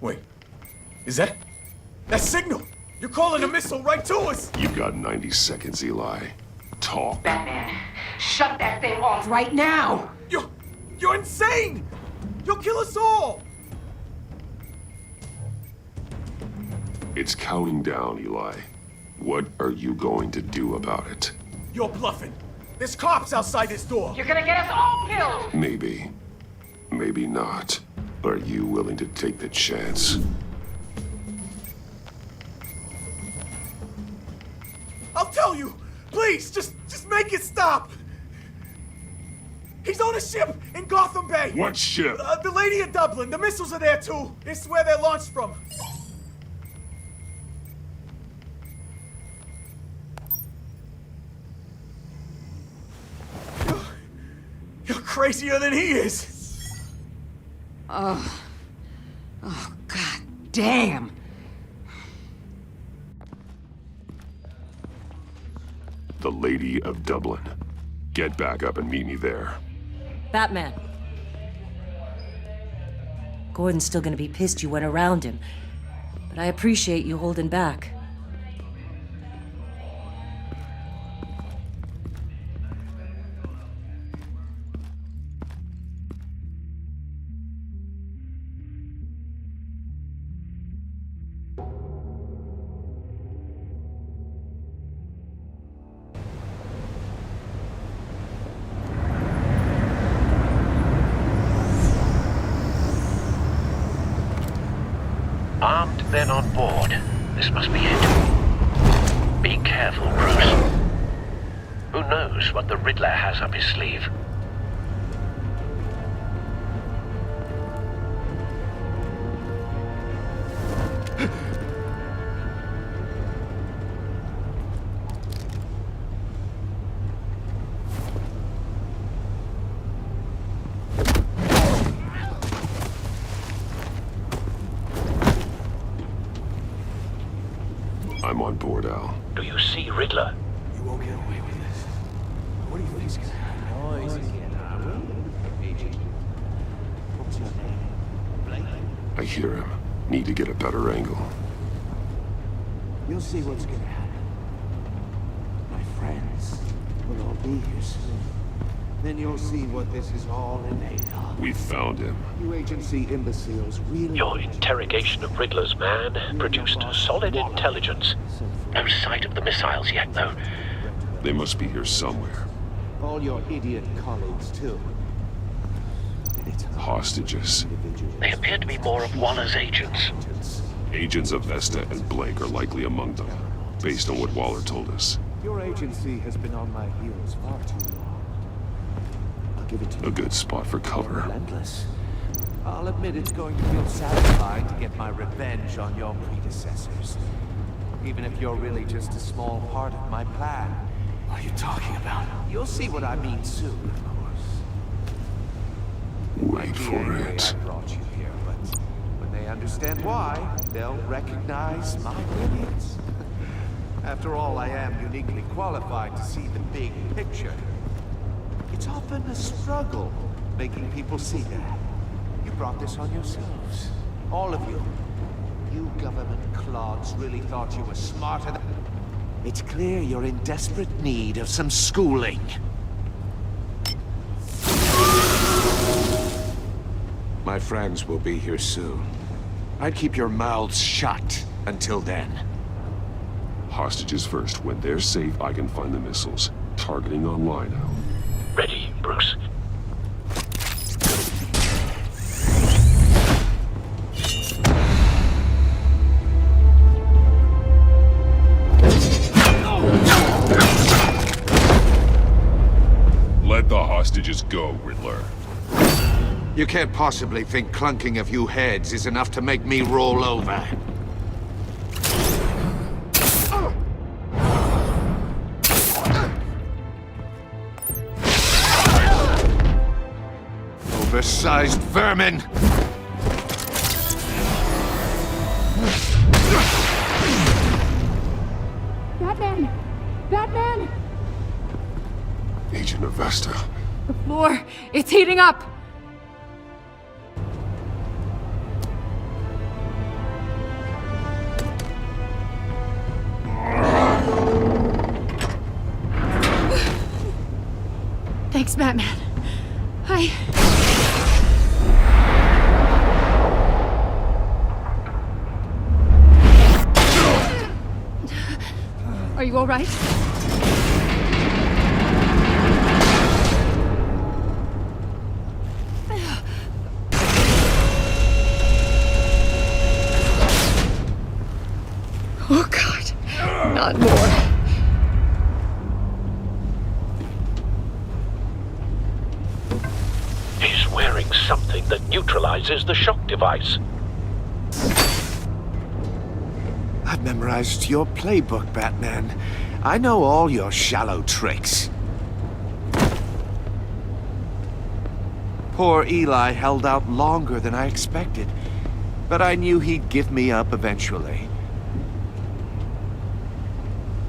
Wait, is that signal? You're calling a missile right to us! You've got 90 seconds, Eli. Talk. Batman, shut that thing off right now! You're insane! You'll kill us all! It's counting down, Eli. What are you going to do about it? You're bluffing. There's cops outside this door. You're gonna get us all killed! Maybe. Maybe not. Are you willing to take the chance? I'll tell you! Please, just make it stop! He's on a ship in Gotham Bay! What ship? The Lady of Dublin. The missiles are there, too. It's where they're launched from. You're crazier than he is! Oh, God damn! The Lady of Dublin. Get back up and meet me there. Batman. Gordon's still gonna be pissed you went around him, but I appreciate you holding back. Armed men on board. This must be it. Be careful, Bruce. Who knows what the Riddler has up his sleeve? I'm on board, Al. Do you see Riddler? You won't get away with this. What do you think's gonna happen? What's your name? I hear him. Need to get a better angle. You'll see what's gonna happen. My friends will all be here soon. Then you'll see what this is all in aid of. We found him. You agency imbeciles really... Your interrogation of Riddler's man produced solid intelligence. No sight of the missiles yet, though. They must be here somewhere. All your idiot colleagues, too. Hostages. They appear to be more of Waller's agents. Agents of Vesta and Blake are likely among them, based on what Waller told us. Your agency has been on my heels far too long. I'll give it to you. A good spot for cover. Relentless. I'll admit it's going to feel satisfying to get my revenge on your predecessors. Even if you're really just a small part of my plan. What are you talking about? You'll see what I mean soon, of course. Wait for it. I brought you here, but when they understand why, they'll recognize my brilliance. After all, I am uniquely qualified to see the big picture. It's often a struggle making people see that. You brought this on yourselves. All of you. You government clods really thought you were smarter than... It's clear you're in desperate need of some schooling. My my friends will be here soon. I'd keep your mouths shut until then. Hostages first. When they're safe, I can find the missiles. Targeting on Lino. Ready, Bruce. Let the hostages go, Riddler. You can't possibly think clunking a few heads is enough to make me roll over. Oversized vermin! Batman! Batman! Agent Avesta. The floor, it's heating up! Thanks, Batman. Are you all right? Oh, God. Not more. He's wearing something that neutralizes the shock device. I've memorized your playbook, Batman. I know all your shallow tricks. Poor Eli held out longer than I expected, but I knew he'd give me up eventually.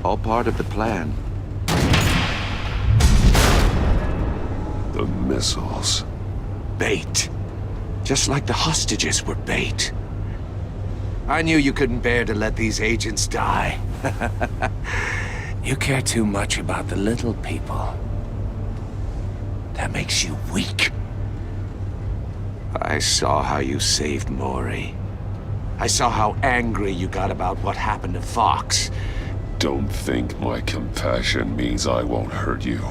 All part of the plan. The missiles. Bait. Just like the hostages were bait. I knew you couldn't bear to let these agents die. You care too much about the little people. That makes you weak. I saw how you saved Maury. I saw how angry you got about what happened to Fox. Don't think my compassion means I won't hurt you.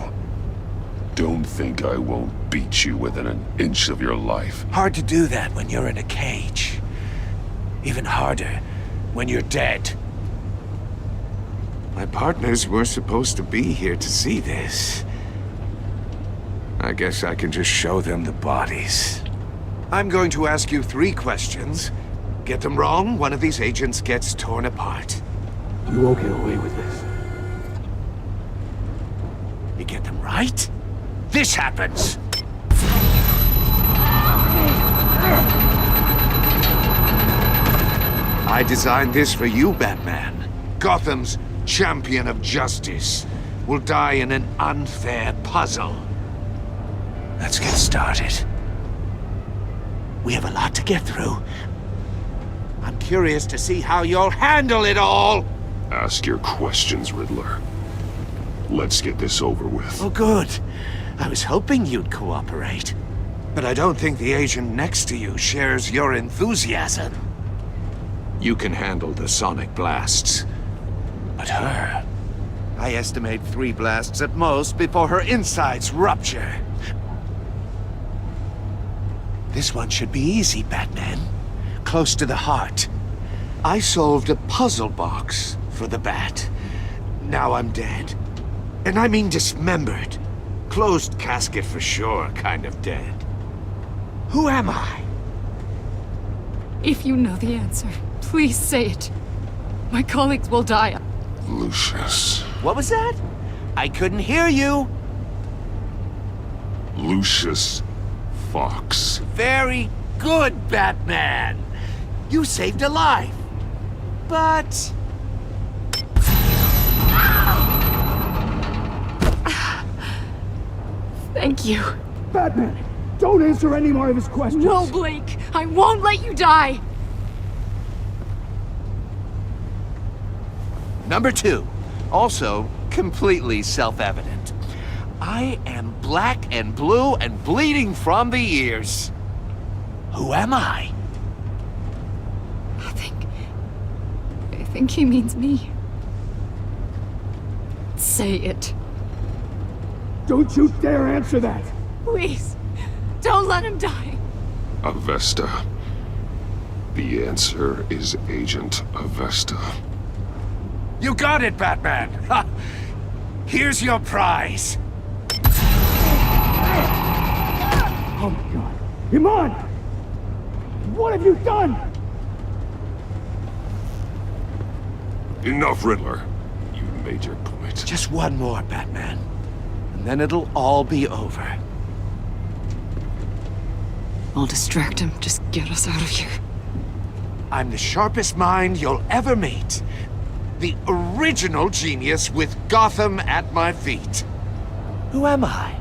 Don't think I won't beat you within an inch of your life. Hard to do that when you're in a cage. Even harder when you're dead. My partners were supposed to be here to see this. I guess I can just show them the bodies. I'm going to ask you 3 questions. Get them wrong, one of these agents gets torn apart. You won't get away with this. You get them right, this happens! I designed this for you, Batman. Gotham's champion of justice will die in an unfair puzzle. Let's get started. We have a lot to get through. I'm curious to see how you'll handle it all! Ask your questions, Riddler. Let's get this over with. Oh, good. I was hoping you'd cooperate. But I don't think the agent next to you shares your enthusiasm. You can handle the sonic blasts. But her... I estimate 3 blasts at most before her insides rupture. This one should be easy, Batman. Close to the heart. I solved a puzzle box for the Bat. Now I'm dead. And I mean dismembered. Closed casket for sure, kind of dead. Who am I? If you know the answer, please say it. My colleagues will die. Lucius. What was that? I couldn't hear you. Lucius Fox. Very good, Batman. You saved a life. But... Thank you. Batman, don't answer any more of his questions. No, Blake. I won't let you die. Number 2. Also, completely self-evident. I am black and blue and bleeding from the ears. Who am I? I think he means me. Say it. Don't you dare answer that! Please, don't let him die. Avesta. The answer is Agent Avesta. You got it, Batman! Ha! Here's your prize. Oh my god. Iman! What have you done? Enough, Riddler. You made your point. Just one more, Batman. And then it'll all be over. I'll distract him. Just get us out of here. I'm the sharpest mind you'll ever meet. The original genius with Gotham at my feet. Who am I?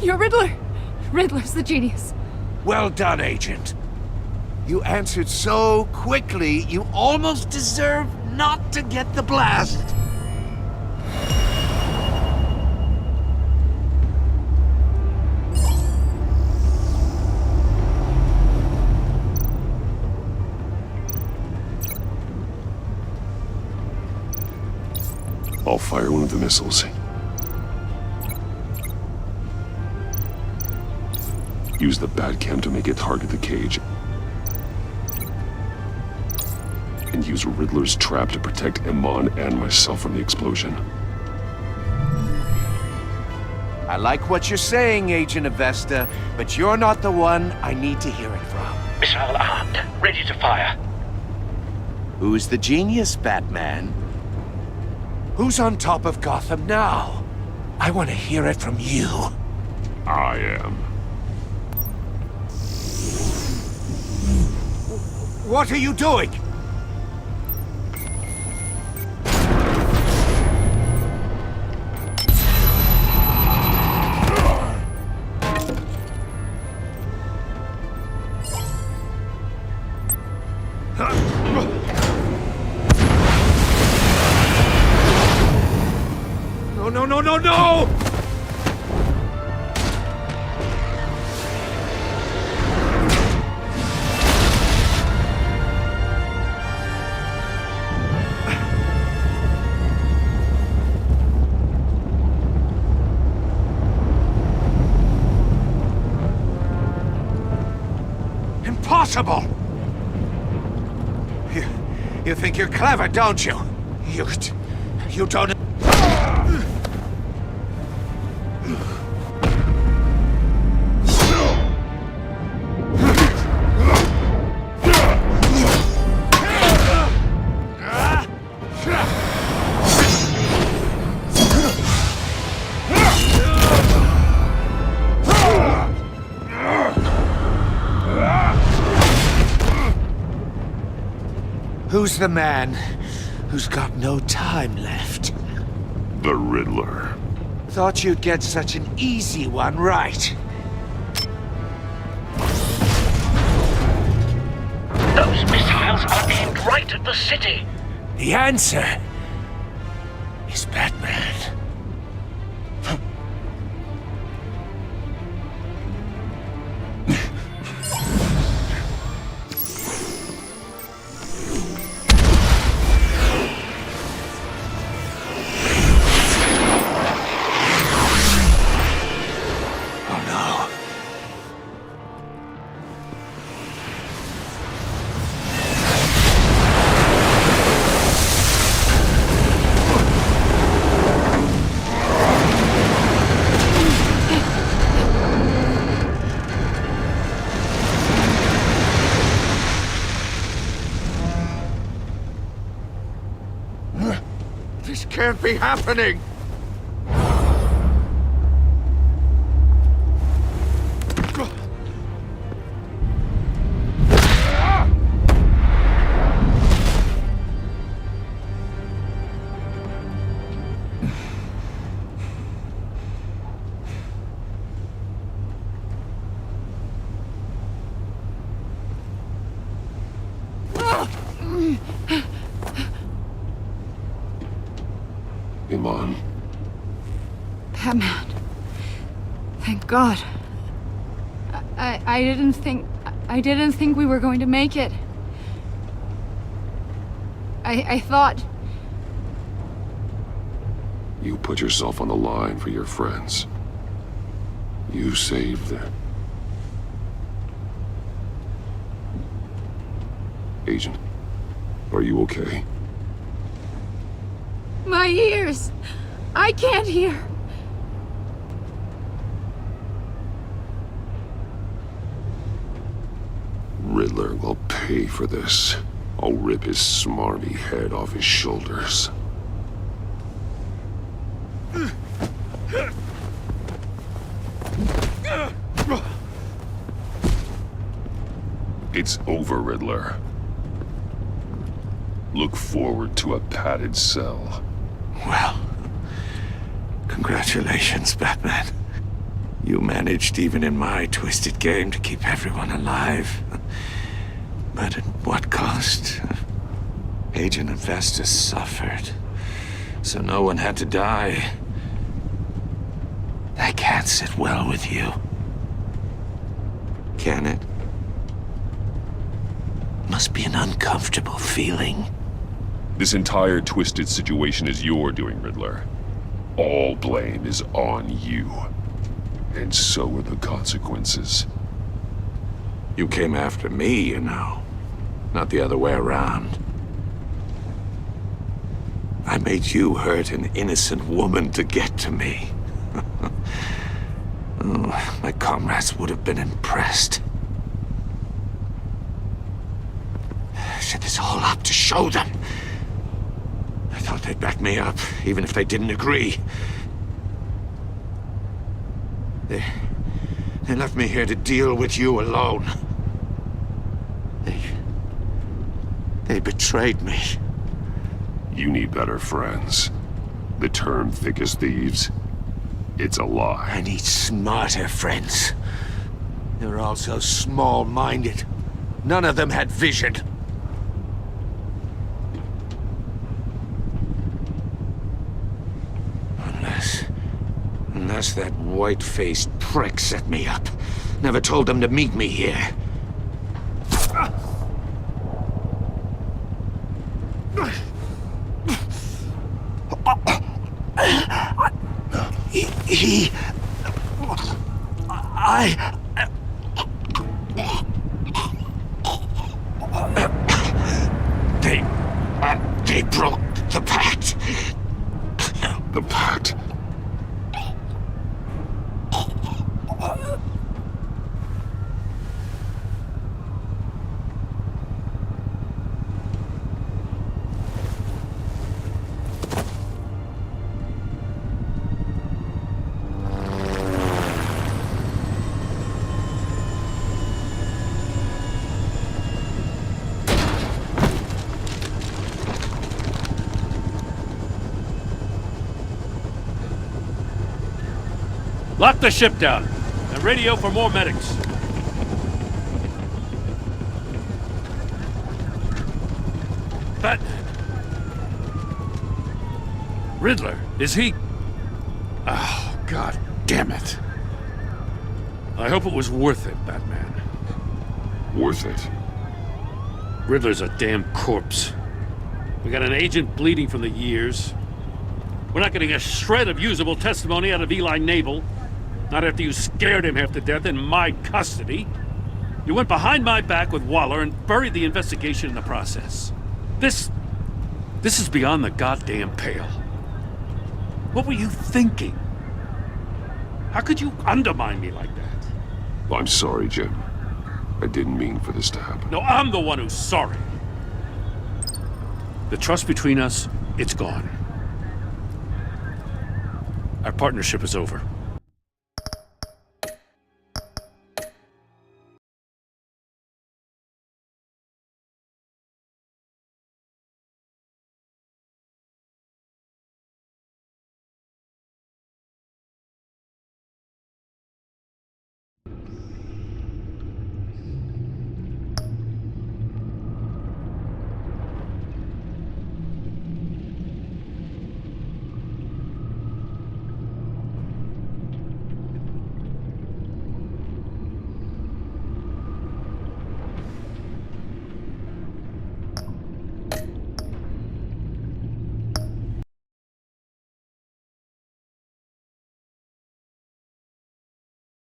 You're Riddler. Riddler's the genius. Well done, Agent. You answered so quickly, you almost deserve not to get the blast. I'll fire one of the missiles. Use the Batcam to make it target the cage. And use Riddler's trap to protect Iman and myself from the explosion. I like what you're saying, Agent Avesta, but you're not the one I need to hear it from. Missile armed, ready to fire. Who's the genius, Batman? Who's on top of Gotham now? I want to hear it from you. I am. What are you doing? No! Impossible! You think you're clever, don't you? You don't... Who's the man who's got no time left? The Riddler. Thought you'd get such an easy one right. Those missiles are aimed right at the city. The answer is Batman. This can't be happening! Iman. Batman. Thank God. I didn't think... I didn't think we were going to make it. I thought... You put yourself on the line for your friends. You saved them. Agent, are you okay? My ears! I can't hear! Riddler will pay for this. I'll rip his smarmy head off his shoulders. It's over, Riddler. Look forward to a padded cell. Well, congratulations, Batman. You managed, even in my twisted game, to keep everyone alive. But at what cost? Agent Infestus suffered, so no one had to die. That can't sit well with you. Can it? Must be an uncomfortable feeling. This entire twisted situation is your doing, Riddler. All blame is on you. And so are the consequences. You came after me, you know. Not the other way around. I made you hurt an innocent woman to get to me. Oh, my comrades would have been impressed. I set this all up to show them. I thought they'd back me up, even if they didn't agree. They left me here to deal with you alone. They betrayed me. You need better friends. The term thick as thieves, it's a lie. I need smarter friends. They're all so small-minded. None of them had vision. Unless that white-faced prick set me up. Never told them to meet me here. They broke the pact. The pact? Lock the ship down and radio for more medics. Riddler, is he... Oh, God damn it. I hope it was worth it, Batman. Worth it? Riddler's a damn corpse. We got an agent bleeding from the years. We're not getting a shred of usable testimony out of Eli Nabel. Not after you scared him half to death in my custody. You went behind my back with Waller and buried the investigation in the process. This is beyond the goddamn pale. What were you thinking? How could you undermine me like that? I'm sorry, Jim. I didn't mean for this to happen. No, I'm the one who's sorry. The trust between us, it's gone. Our partnership is over.